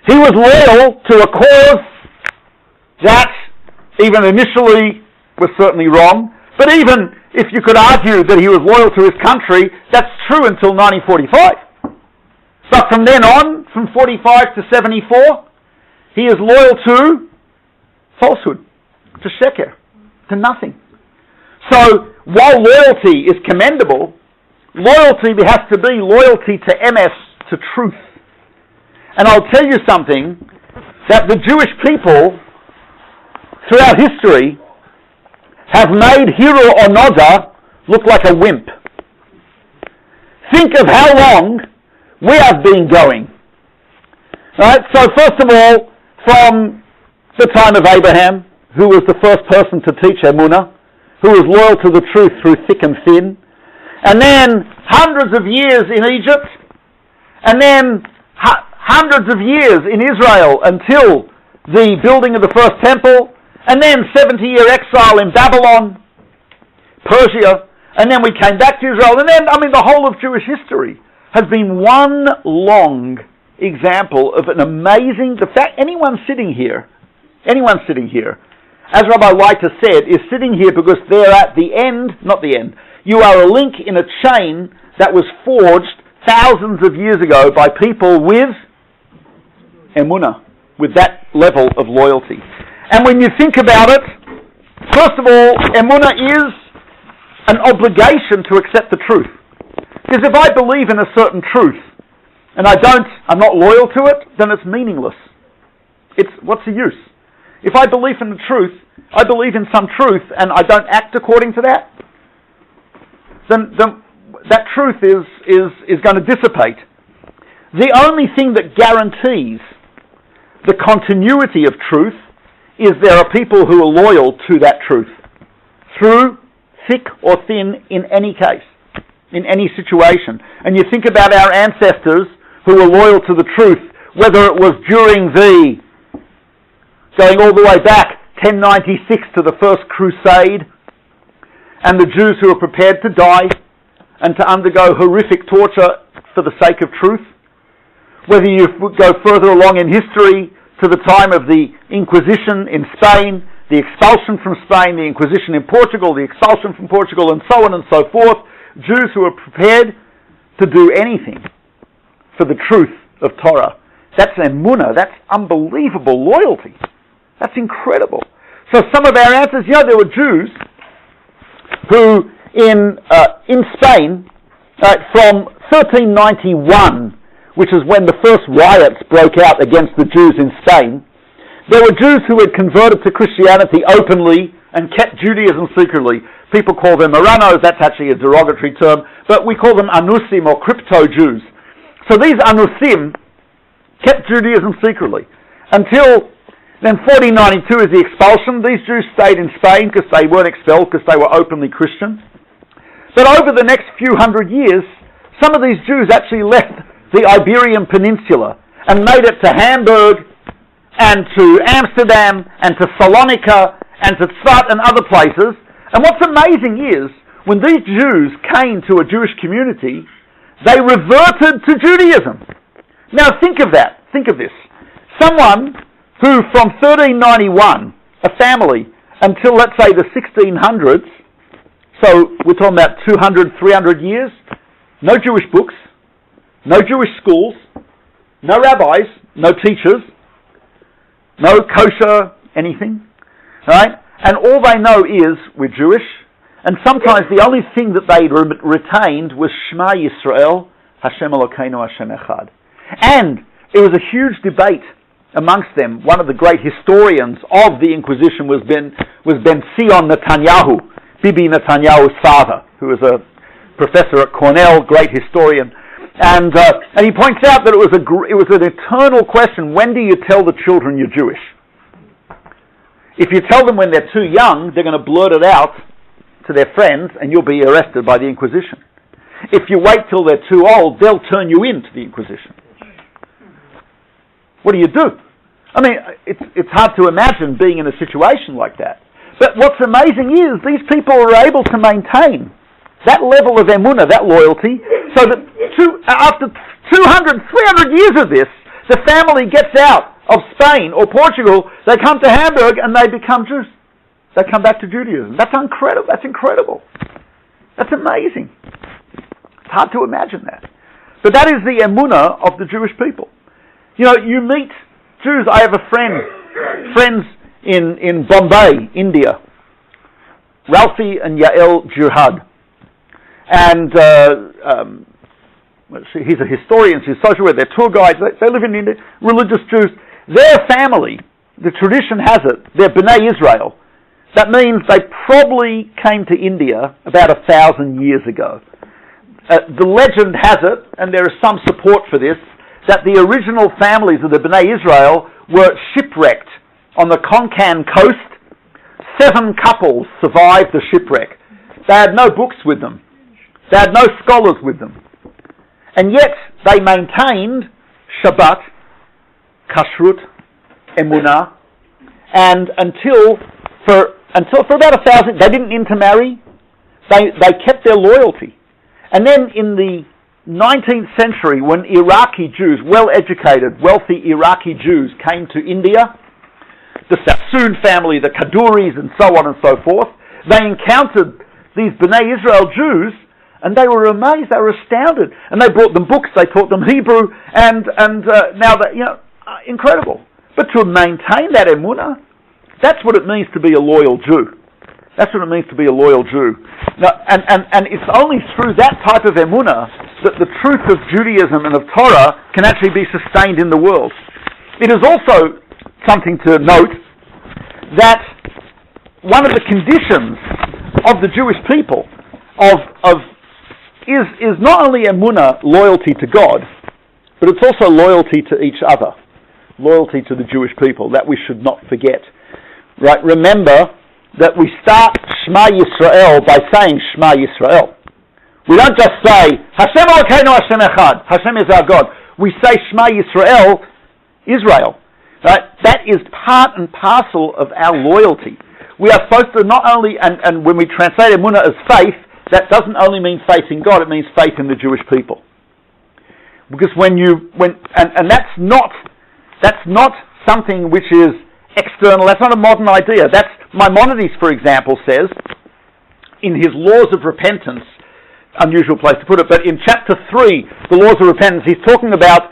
Speaker 2: He was loyal to a cause that even initially was certainly wrong, but even if you could argue that he was loyal to his country, that's true until 1945. But from then on, from 45 to 74, he is loyal to falsehood, to sheker, to nothing. So, while loyalty is commendable, loyalty has to be loyalty to MS, to truth. And I'll tell you something, that the Jewish people, throughout history, have made Hero Onoda look like a wimp. Think of how long we have been going. Right? So first of all, from the time of Abraham, who was the first person to teach Emunah, who was loyal to the truth through thick and thin, and then hundreds of years in Egypt, and then hundreds of years in Israel until the building of the first temple, and then 70-year exile in Babylon, Persia, and then we came back to Israel, and then, the whole of Jewish history has been one long example of an amazing, the fact anyone sitting here, as Rabbi Leiter said, is sitting here because they're at the end, not the end, you are a link in a chain that was forged thousands of years ago by people with Emunah, with that level of loyalty. And when you think about it, first of all, Emunah is an obligation to accept the truth. Because if I believe in a certain truth, and I'm not loyal to it, then it's meaningless. What's the use? If I believe in the truth, I believe in some truth, and I don't act according to that, then that truth is going to dissipate. The only thing that guarantees the continuity of truth is there are people who are loyal to that truth, through thick or thin, in any case, in any situation. And you think about our ancestors who were loyal to the truth, whether it was during going all the way back, 1096 to the First Crusade, and the Jews who were prepared to die and to undergo horrific torture for the sake of truth. Whether you go further along in history to the time of the Inquisition in Spain, the expulsion from Spain, the Inquisition in Portugal, the expulsion from Portugal, and so on and so forth, Jews who are prepared to do anything for the truth of Torah. That's emunah, that's unbelievable loyalty. That's incredible. So some of our answers, there were Jews who in Spain, from 1391, which is when the first riots broke out against the Jews in Spain, there were Jews who had converted to Christianity openly and kept Judaism secretly. People call them Marranos, that's actually a derogatory term, but we call them Anusim or crypto-Jews. So these Anusim kept Judaism secretly until then 1492 is the expulsion. These Jews stayed in Spain because they weren't expelled because they were openly Christian. But over the next few hundred years, some of these Jews actually left the Iberian Peninsula and made it to Hamburg and to Amsterdam and to Salonika and to Tzfat and other places. And what's amazing is, when these Jews came to a Jewish community, they reverted to Judaism. Now think of that. Think of this. Someone who from 1391, a family, until let's say the 1600s, so we're talking about 200, 300 years, no Jewish books, no Jewish schools, no rabbis, no teachers, no kosher anything, right? And all they know is we're Jewish, and sometimes the only thing that they retained was Shema Yisrael, Hashem Elokeinu Hashem Echad. And it was a huge debate amongst them. One of the great historians of the Inquisition was Ben Sion Netanyahu, Bibi Netanyahu's father, who was a professor at Cornell, great historian. And he points out that it was an eternal question: when do you tell the children you're Jewish? If you tell them when they're too young, they're going to blurt it out to their friends, and you'll be arrested by the Inquisition. If you wait till they're too old, they'll turn you in to the Inquisition. What do you do? I mean, it's hard to imagine being in a situation like that. But what's amazing is these people are able to maintain that level of emunah, that loyalty, so that after 200, 300 years of this, the family gets out of Spain or Portugal, they come to Hamburg and they become Jews. They come back to Judaism. That's incredible. That's incredible. That's amazing. It's hard to imagine that. But that is the emunah of the Jewish people. You know, you meet Jews. I have friends in Bombay, India, Ralphie and Yael Jihad. And he's a historian, she's a social worker, they're tour guides, they live in India, religious Jews. Their family, the tradition has it, they're B'nai Israel. That means they probably came to India about 1,000 years ago. The legend has it, and there is some support for this, that the original families of the B'nai Israel were shipwrecked on the Konkan coast. 7 couples survived the shipwreck. They had no books with them. They had no scholars with them. And yet they maintained Shabbat, Kashrut, Emunah, and until for about 1,000, they didn't intermarry. They kept their loyalty. And then in the 19th century, when Iraqi Jews, well-educated, wealthy Iraqi Jews came to India, the Sassoon family, the Kaduris, and so on and so forth, they encountered these B'nai Israel Jews, and they were amazed, they were astounded. And they brought them books, they taught them Hebrew, and now that, incredible. But to maintain that emunah, that's what it means to be a loyal Jew. That's what it means to be a loyal Jew. Now, and it's only through that type of emunah that the truth of Judaism and of Torah can actually be sustained in the world. It is also something to note that one of the conditions of the Jewish people is not only emunah, loyalty to God, but it's also loyalty to each other, loyalty to the Jewish people, that we should not forget. Right? Remember that we start Shema Yisrael by saying Shema Yisrael. We don't just say Hashem Elokeinu Hashem Echad, Hashem is our God. We say Shema Yisrael, Israel. Right? That is part and parcel of our loyalty. We are supposed to not only, and when we translate emunah as faith, that doesn't only mean faith in God, it means faith in the Jewish people. Because that's not something which is external, that's not a modern idea. That's Maimonides, for example, says, in his Laws of Repentance, unusual place to put it, but in chapter 3, the Laws of Repentance, he's talking about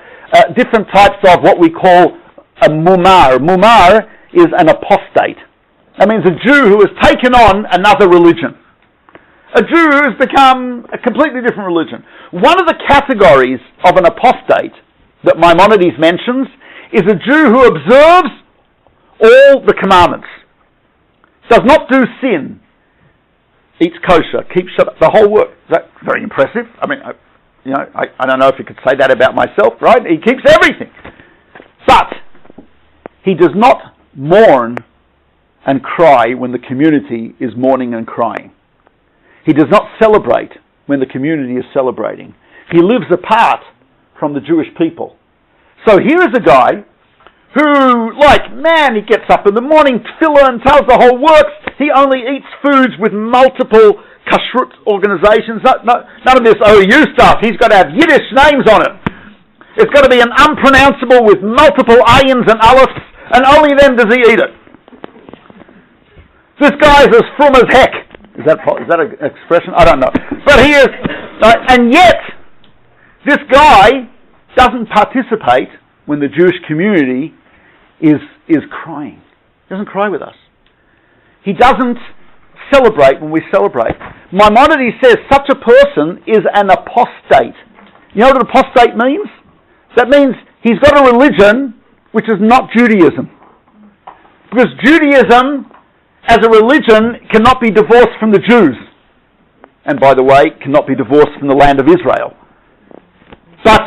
Speaker 2: different types of what we call a mumar. Mumar is an apostate. That means a Jew who has taken on another religion. A Jew who has become a completely different religion. One of the categories of an apostate that Maimonides mentions is a Jew who observes all the commandments, does not do sin, eats kosher, keeps Shabbat, the whole work. That's very impressive. I mean, I don't know if you could say that about myself, right? He keeps everything. But he does not mourn and cry when the community is mourning and crying. He does not celebrate when the community is celebrating. He lives apart from the Jewish people. So here is a guy who, he gets up in the morning, tefillah, and tells the whole works. He only eats foods with multiple kashrut organizations. None of this OU stuff. He's got to have Yiddish names on it. It's got to be an unpronounceable with multiple ayins and alifs, and only then does he eat it. This guy's as frum as heck. Is that an expression? I don't know. But he is, and yet, this guy doesn't participate when the Jewish community is crying. He doesn't cry with us. He doesn't celebrate when we celebrate. Maimonides says such a person is an apostate. You know what an apostate means? That means he's got a religion which is not Judaism. Because Judaism as a religion cannot be divorced from the Jews. And by the way, cannot be divorced from the land of Israel. But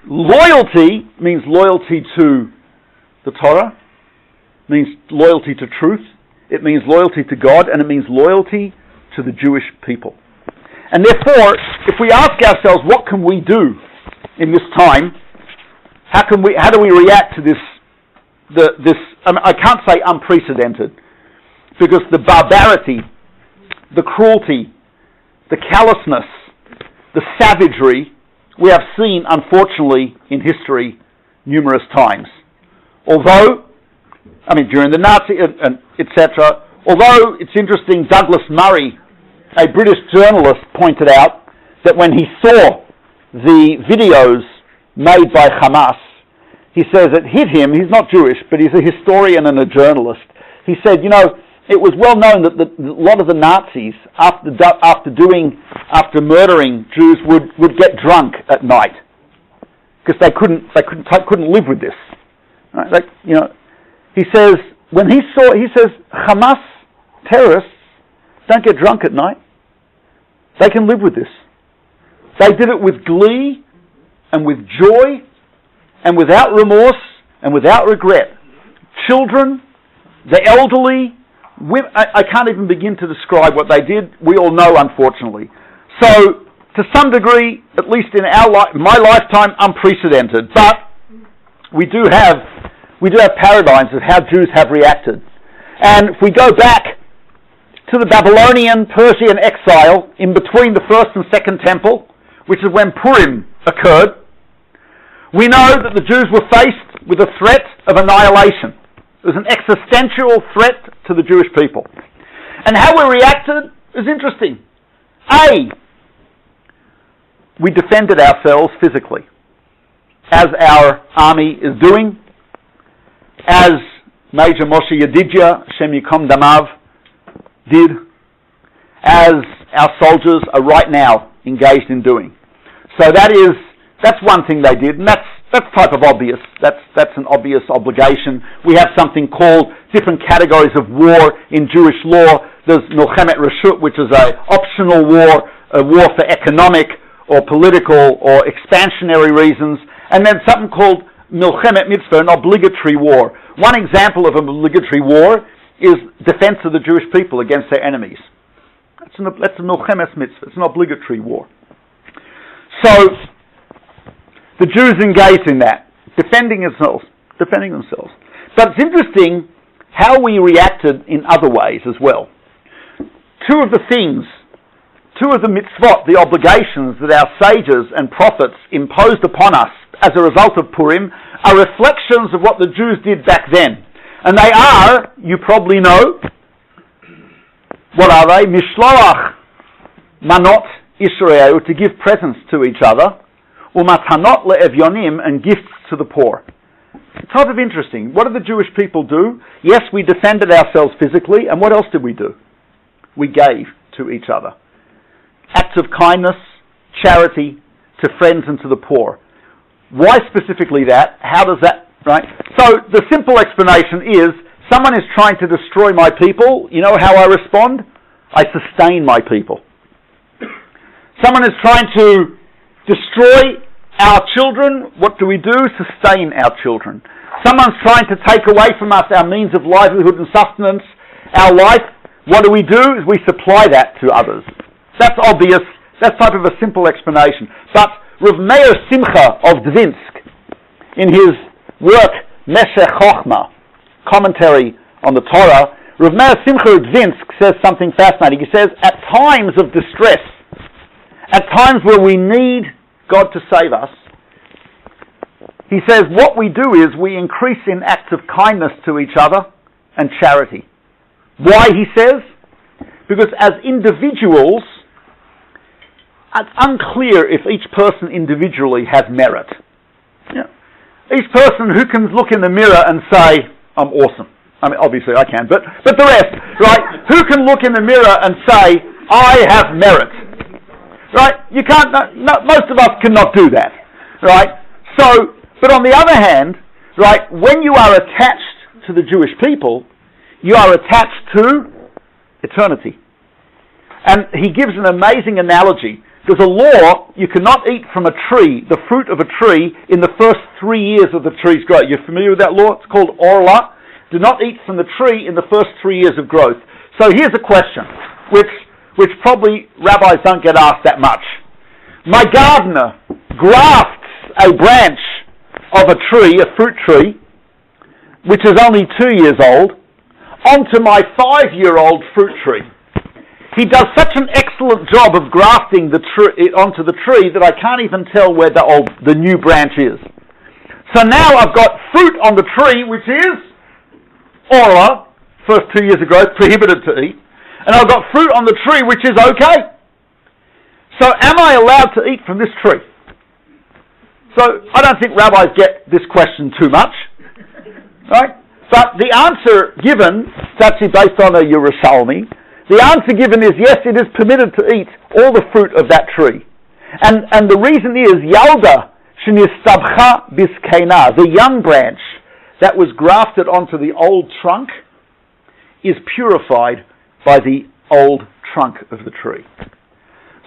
Speaker 2: loyalty means loyalty to the Torah, means loyalty to truth, it means loyalty to God, and it means loyalty to the Jewish people. And therefore, if we ask ourselves, what can we do in this time? How do we react to this? I can't say unprecedented, because the barbarity, the cruelty, the callousness, the savagery we have seen, unfortunately, in history numerous times. Although, during the Nazi, etc., although it's interesting, Douglas Murray, a British journalist, pointed out that when he saw the videos made by Hamas, he says it hit him. He's not Jewish, but he's a historian and a journalist. He said, it was well known that a lot of the Nazis, after murdering Jews, would get drunk at night because they couldn't live with this. Right? He says Hamas terrorists don't get drunk at night. They can live with this. They did it with glee and with joy and without remorse and without regret. Children, the elderly, I can't even begin to describe what they did. We all know, unfortunately. So, to some degree, at least in my lifetime, unprecedented. But we do have paradigms of how Jews have reacted. And if we go back to the Babylonian, Persian exile in between the first and second temple, which is when Purim occurred, we know that the Jews were faced with a threat of annihilation. It was an existential threat to the Jewish people. And how we reacted is interesting. We defended ourselves physically, as our army is doing, as Major Moshe Yedidia, Shem Yikom Damav, did, as our soldiers are right now engaged in doing. So that's one thing they did, and that's type of obvious. That's an obvious obligation. We have something called different categories of war in Jewish law. There's Milchemet Reshut, which is an optional war, a war for economic or political or expansionary reasons, and then something called Milchemet Mitzvah, an obligatory war. One example of an obligatory war is defense of the Jewish people against their enemies. That's a Milchemet Mitzvah. It's an obligatory war. So the Jews engaged in that, defending themselves. But it's interesting how we reacted in other ways as well. Two of the mitzvot, the obligations that our sages and prophets imposed upon us as a result of Purim, are reflections of what the Jews did back then. And they are, you probably know, what are they? Mishloach manot Israel, to give presents to each other, umatanot le'evyonim, and gifts to the poor. It's kind of interesting. What did the Jewish people do? Yes, we defended ourselves physically, and what else did we do? We gave to each other. Acts of kindness, charity, to friends and to the poor. Why specifically that? How does that, right? So the simple explanation is, someone is trying to destroy my people. You know how I respond? I sustain my people. Someone is trying to destroy our children. What do? Sustain our children. Someone's trying to take away from us our means of livelihood and sustenance, our life. What do? Is we supply that to others. That's obvious. That's type of a simple explanation. But Rav Meir Simcha of Dvinsk, in his work Meshech Chochma, commentary on the Torah, Rav Meir Simcha of Dvinsk says something fascinating. He says, at times of distress, at times where we need God to save us, he says what we do is we increase in acts of kindness to each other and charity. Why, he says? Because as individuals, it's unclear if each person individually has merit. Yeah. Each person who can look in the mirror and say, I'm awesome. I mean, obviously I can, but the rest, right? Who can look in the mirror and say, I have merit? Right? You can't, most of us cannot do that. Right? So, but on the other hand, right, when you are attached to the Jewish people, you are attached to eternity. And he gives an amazing analogy. There's a law, you cannot eat from a tree, the fruit of a tree, in the first 3 years of the tree's growth. You're familiar with that law? It's called Orla. Do not eat from the tree in the first 3 years of growth. So here's a question, which probably rabbis don't get asked that much. My gardener grafts a branch of a tree, a fruit tree, which is only 2 years old, onto my 5-year-old fruit tree. He does such an excellent job of grafting it onto the tree that I can't even tell where the new branch is. So now I've got fruit on the tree, which is Orla, first 2 years of growth, prohibited to eat, and I've got fruit on the tree, which is okay. So am I allowed to eat from this tree? So I don't think rabbis get this question too much, right? But the answer given, it's actually based on a Yerushalmi, the answer given is yes, it is permitted to eat all the fruit of that tree. And the reason is, Yalda shenistabcha biskena, the young branch that was grafted onto the old trunk, is purified by the old trunk of the tree.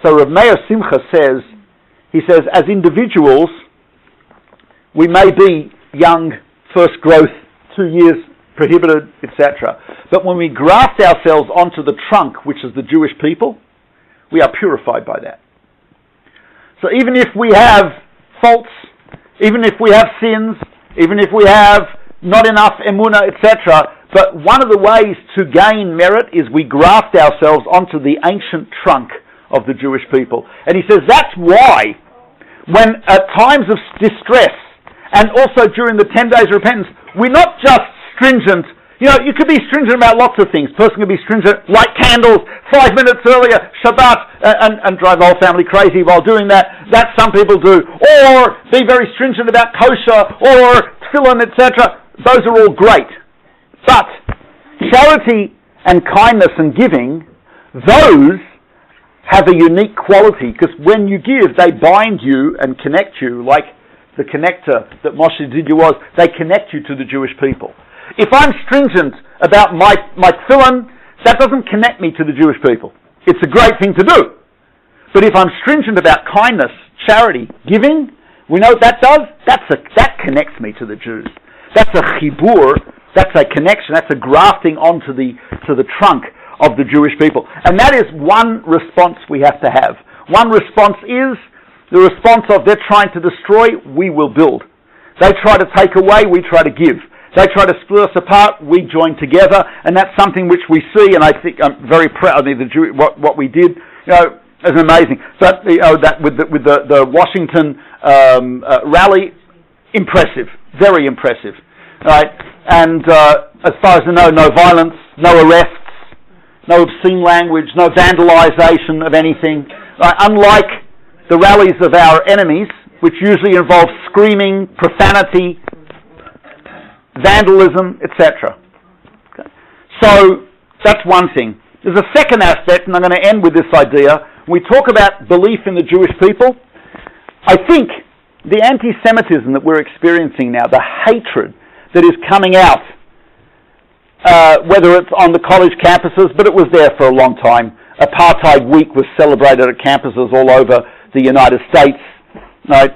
Speaker 2: So Rav Meir Simcha says, as individuals, we may be young, first growth, 2 years, prohibited, etc. But when we graft ourselves onto the trunk, which is the Jewish people, we are purified by that. So even if we have faults, even if we have sins, even if we have not enough emunah, etc., but one of the ways to gain merit is we graft ourselves onto the ancient trunk of the Jewish people. And he says that's why, when at times of distress, and also during the 10 days of repentance, we're not just stringent. You know, you could be stringent about lots of things. A person can be stringent, light candles 5 minutes earlier, Shabbat, and drive the whole family crazy while doing that. That some people do. Or be very stringent about kosher, or tefillin, etc. Those are all great. But charity and kindness and giving, those have a unique quality, because when you give, they bind you and connect you, like the connector that Moshe Didier was. They connect you to the Jewish people. If I'm stringent about my tefillin, that doesn't connect me to the Jewish people. It's a great thing to do. But if I'm stringent about kindness, charity, giving, we know what that does? That connects me to the Jews. That's a chibur, that's a connection, that's a grafting onto the trunk of the Jewish people. And that is one response we have to have. One response is the response of they're trying to destroy, we will build. They try to take away, we try to give. They try to split us apart, we join together, and that's something which we see, and I think I'm very proud of what we did. You know, it's amazing. But that with the Washington rally, impressive, very impressive, right? And as far as I know, no violence, no arrests, no obscene language, no vandalization of anything. Unlike the rallies of our enemies, which usually involve screaming, profanity, vandalism, etc. Okay. So that's one thing. There's a second aspect, and I'm going to end with this idea. When we talk about belief in the Jewish people, I think the anti-Semitism that we're experiencing now, the hatred that is coming out, whether it's on the college campuses, but it was there for a long time. Apartheid Week was celebrated at campuses all over the United States, right?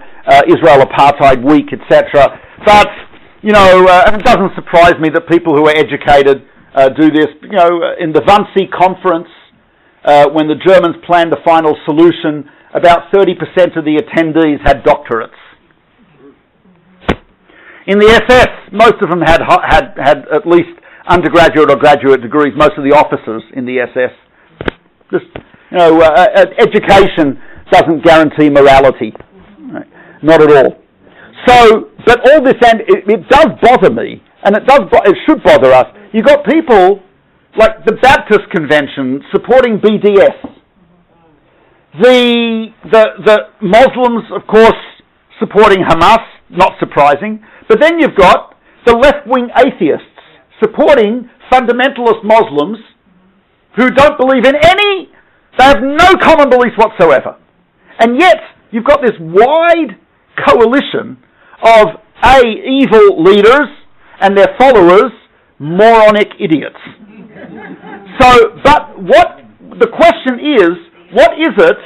Speaker 2: Israel Apartheid Week, etc. But, you know, and it doesn't surprise me that people who are educated do this. You know, in the Wannsee conference, when the Germans planned the final solution, about 30% of the attendees had doctorates. In the SS, most of them had at least undergraduate or graduate degrees, most of the officers in the SS. Just, you know, education doesn't guarantee morality. Right? Not at all. So, but all this, and it does bother me, and it should bother us. You've got people like the Baptist Convention supporting BDS. The Muslims, of course, supporting Hamas, not surprising. But then you've got the left-wing atheists supporting fundamentalist Muslims who don't believe in any, they have no common beliefs whatsoever. And yet, you've got this wide coalition of evil leaders and their followers, moronic idiots. But the question is, what is it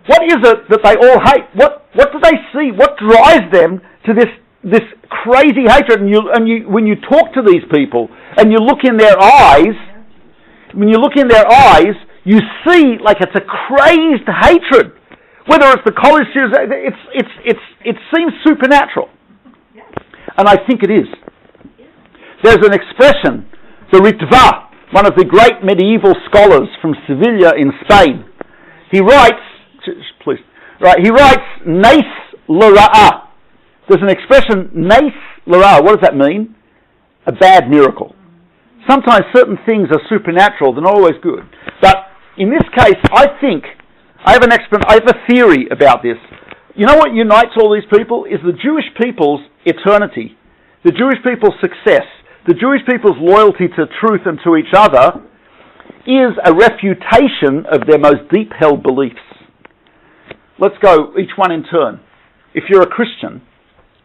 Speaker 2: that they all hate? What do they see? What drives them to this crazy hatred? And when you talk to these people and you look in their eyes, you see like it's a crazed hatred. Whether it's the college students, it seems supernatural, and I think it is. There's an expression, the Ritva, one of the great medieval scholars from Sevilla in Spain. He writes, "Nes l'ra'ah." There's an expression, "Nes l'ra'ah." What does that mean? A bad miracle. Sometimes certain things are supernatural; they're not always good. But in this case, I think I have a theory about this. You know what unites all these people is the Jewish people's eternity, the Jewish people's success, the Jewish people's loyalty to truth and to each other is a refutation of their most deep-held beliefs. Let's go each one in turn. If you're a Christian,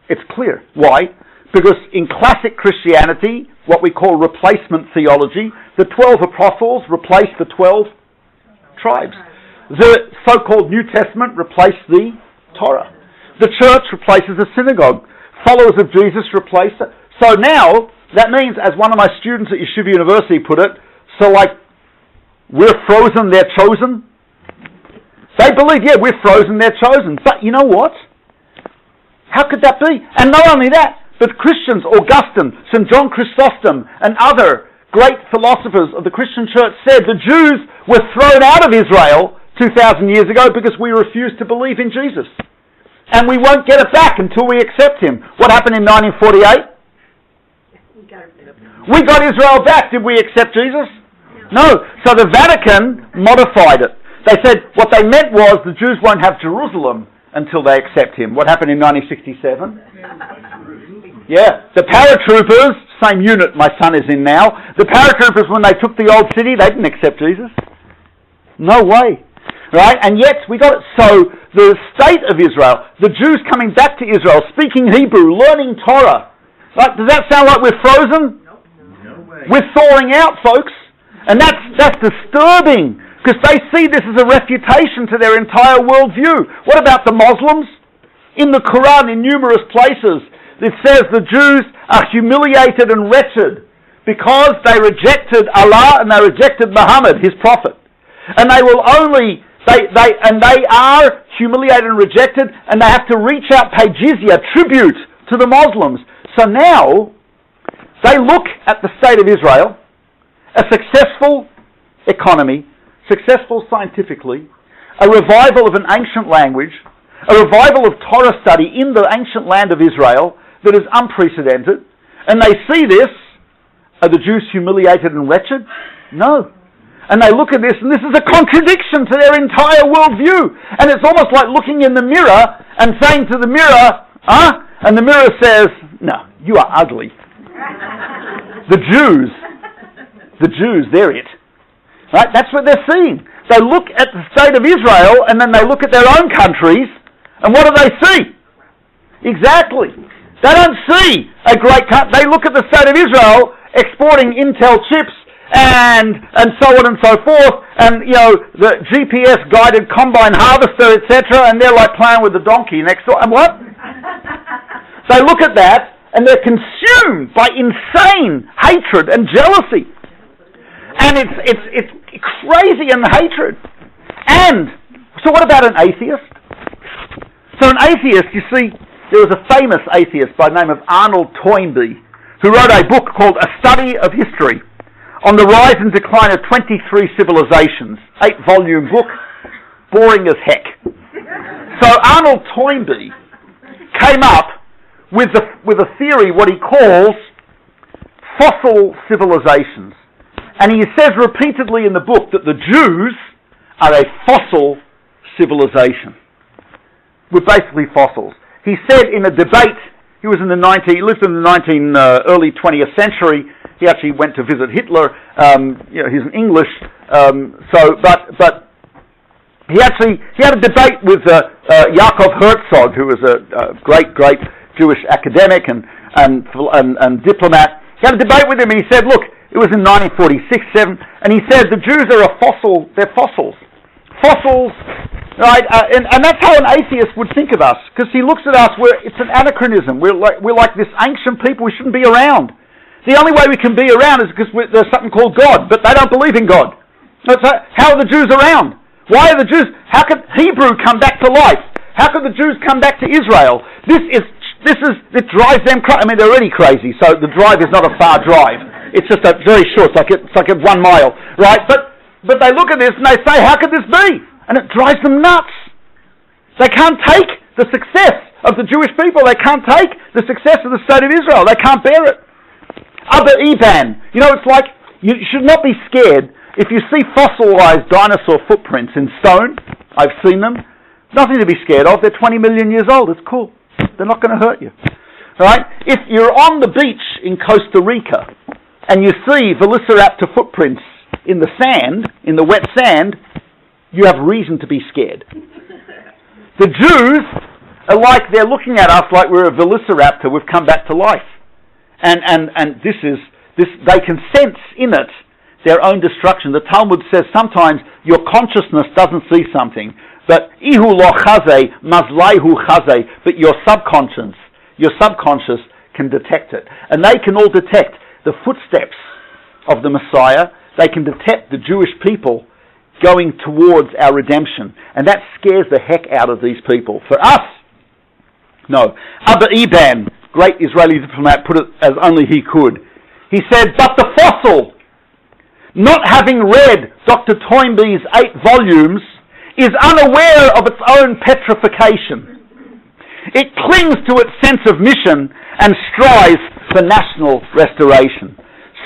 Speaker 2: it's clear. Why? Because in classic Christianity, what we call replacement theology, the 12 apostles replaced the 12 tribes. The so-called New Testament replaced the Torah. The church replaces the synagogue. Followers of Jesus replace it. So now, that means, as one of my students at Yeshiva University put it, so like, we're frozen, they're chosen. They believe, yeah, we're frozen, they're chosen. But you know what? How could that be? And not only that, but Christians, Augustine, St. John Chrysostom, and other great philosophers of the Christian church said the Jews were thrown out of Israel 2,000 years ago because we refused to believe in Jesus. And we won't get it back until we accept him. What happened in 1948? We got Israel back. Did we accept Jesus? No. So the Vatican modified it. They said what they meant was the Jews won't have Jerusalem until they accept him. What happened in 1967? Yeah. The paratroopers, same unit my son is in now, the paratroopers, when they took the old city, they didn't accept Jesus. No way. Right? And yet we got it. So the state of Israel, the Jews coming back to Israel, speaking Hebrew, learning Torah. Right? Does that sound like we're frozen? No way. We're thawing out, folks. And that's disturbing, because they see this as a refutation to their entire worldview. What about the Muslims? In the Quran, in numerous places, it says the Jews are humiliated and wretched because they rejected Allah and they rejected Muhammad, his prophet. And they will only, they are humiliated and rejected, and they have to reach out, pay jizya, tribute to the Muslims. So now, they look at the state of Israel, a successful economy, successful scientifically, a revival of an ancient language, a revival of Torah study in the ancient land of Israel that is unprecedented, and they see this. Are the Jews humiliated and wretched? No. And they look at this, and this is a contradiction to their entire worldview. And it's almost like looking in the mirror and saying to the mirror, and the mirror says, no, you are ugly. The Jews, they're it. Right? That's what they're seeing. They look at the state of Israel, and then they look at their own countries, and what do they see? Exactly. They don't see a great country. They look at the state of Israel exporting Intel chips and so on and so forth, and the GPS guided combine harvester, etc., and they're like playing with the donkey next door. And what? They look at that, and they're consumed by insane hatred and jealousy. And it's crazy in the hatred. And so what about an atheist? So an atheist, you see, there was a famous atheist by the name of Arnold Toynbee who wrote a book called A Study of History on the rise and decline of 23 civilizations. 8-volume book, boring as heck. So Arnold Toynbee came up with a theory, what he calls fossil civilizations. And he says repeatedly in the book that the Jews are a fossil civilization. We're basically fossils. He said in a debate, he lived in the early 20th century. He actually went to visit Hitler. He's an English, but he had a debate with Yaakov Herzog, who was a great Jewish academic and diplomat. He had a debate with him, and he said, look, it was in 1946-7, and he said the Jews are a fossil. They're fossils. Fossils, right? And that's how an atheist would think of us, because he looks at us. It's an anachronism. We're like this ancient people. We shouldn't be around. The only way we can be around is because there's something called God, but they don't believe in God. So how are the Jews around? Why are the Jews? How could Hebrew come back to life? How could the Jews come back to Israel? It drives them crazy. I mean, they're already crazy, so the drive is not a far drive. It's just a very short. It's like a 1 mile, right? But they look at this and they say, how could this be? And it drives them nuts. They can't take the success of the Jewish people. They can't take the success of the state of Israel. They can't bear it. Other Iban. It's like, you should not be scared if you see fossilized dinosaur footprints in stone. I've seen them. Nothing to be scared of. They're 20 million years old. It's cool. They're not going to hurt you. All right? If you're on the beach in Costa Rica and you see Velociraptor footprints in the sand, in the wet sand, you have reason to be scared. The Jews are like, they're looking at us like we're a Velociraptor. We've come back to life. And they can sense in it their own destruction. The Talmud says sometimes your consciousness doesn't see something, but ihu lo chaze, mazlaihu chaze, but your subconscious can detect it. And they can all detect the footsteps of the Messiah. They can detect the Jewish people going towards our redemption. And that scares the heck out of these people. For us, no. Abba Eban, great Israeli diplomat, put it as only he could. He said, but the fossil, not having read Dr. Toynbee's 8 volumes, is unaware of its own petrification. It clings to its sense of mission and strives for national restoration.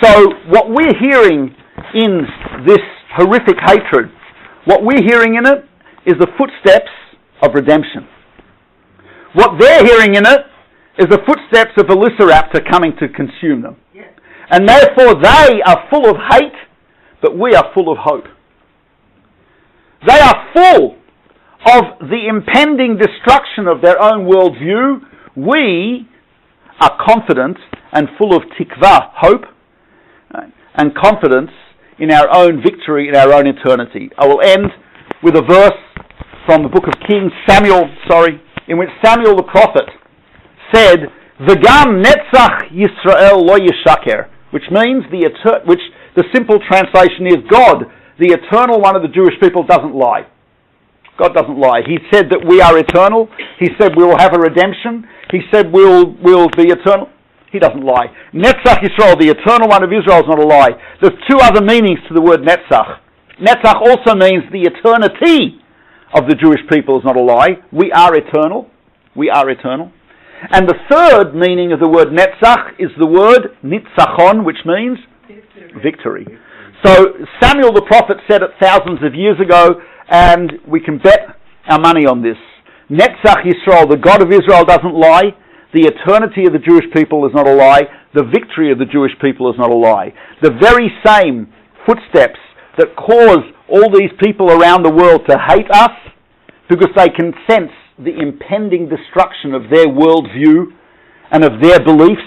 Speaker 2: So what we're hearing in this horrific hatred, what we're hearing in it is the footsteps of redemption. What they're hearing in it is the footsteps of Velociraptor coming to consume them. Yes. And therefore they are full of hate, but we are full of hope. They are full of the impending destruction of their own worldview. We are confident and full of tikva, hope, and confidence in our own victory, in our own eternity. I will end with a verse from the book of Kings, in which Samuel the prophet said, "V'gam netzach Yisrael lo yishaker," which means which the simple translation is, God, the eternal one of the Jewish people, doesn't lie. God doesn't lie. He said that we are eternal. He said we will have a redemption. He said we'll be eternal. He doesn't lie. Netzach Yisrael, the eternal one of Israel, is not a lie. There's 2 other meanings to the word Netzach. Netzach also means the eternity of the Jewish people is not a lie. We are eternal. We are eternal. And the third meaning of the word Netzach is the word Nitzachon, which means victory. So Samuel the prophet said it thousands of years ago, and we can bet our money on this. Netzach Yisrael, the God of Israel, doesn't lie. The eternity of the Jewish people is not a lie. The victory of the Jewish people is not a lie. The very same footsteps that cause all these people around the world to hate us, because they can sense the impending destruction of their worldview and of their beliefs,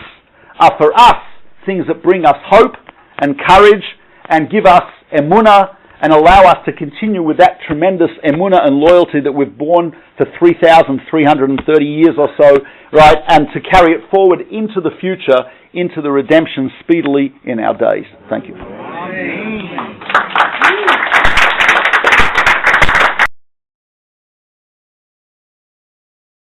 Speaker 2: are for us things that bring us hope and courage and give us emunah and allow us to continue with that tremendous emunah and loyalty that we've borne for 3,330 years or so, right, and to carry it forward into the future, into the redemption speedily in our days. Thank you. Amen.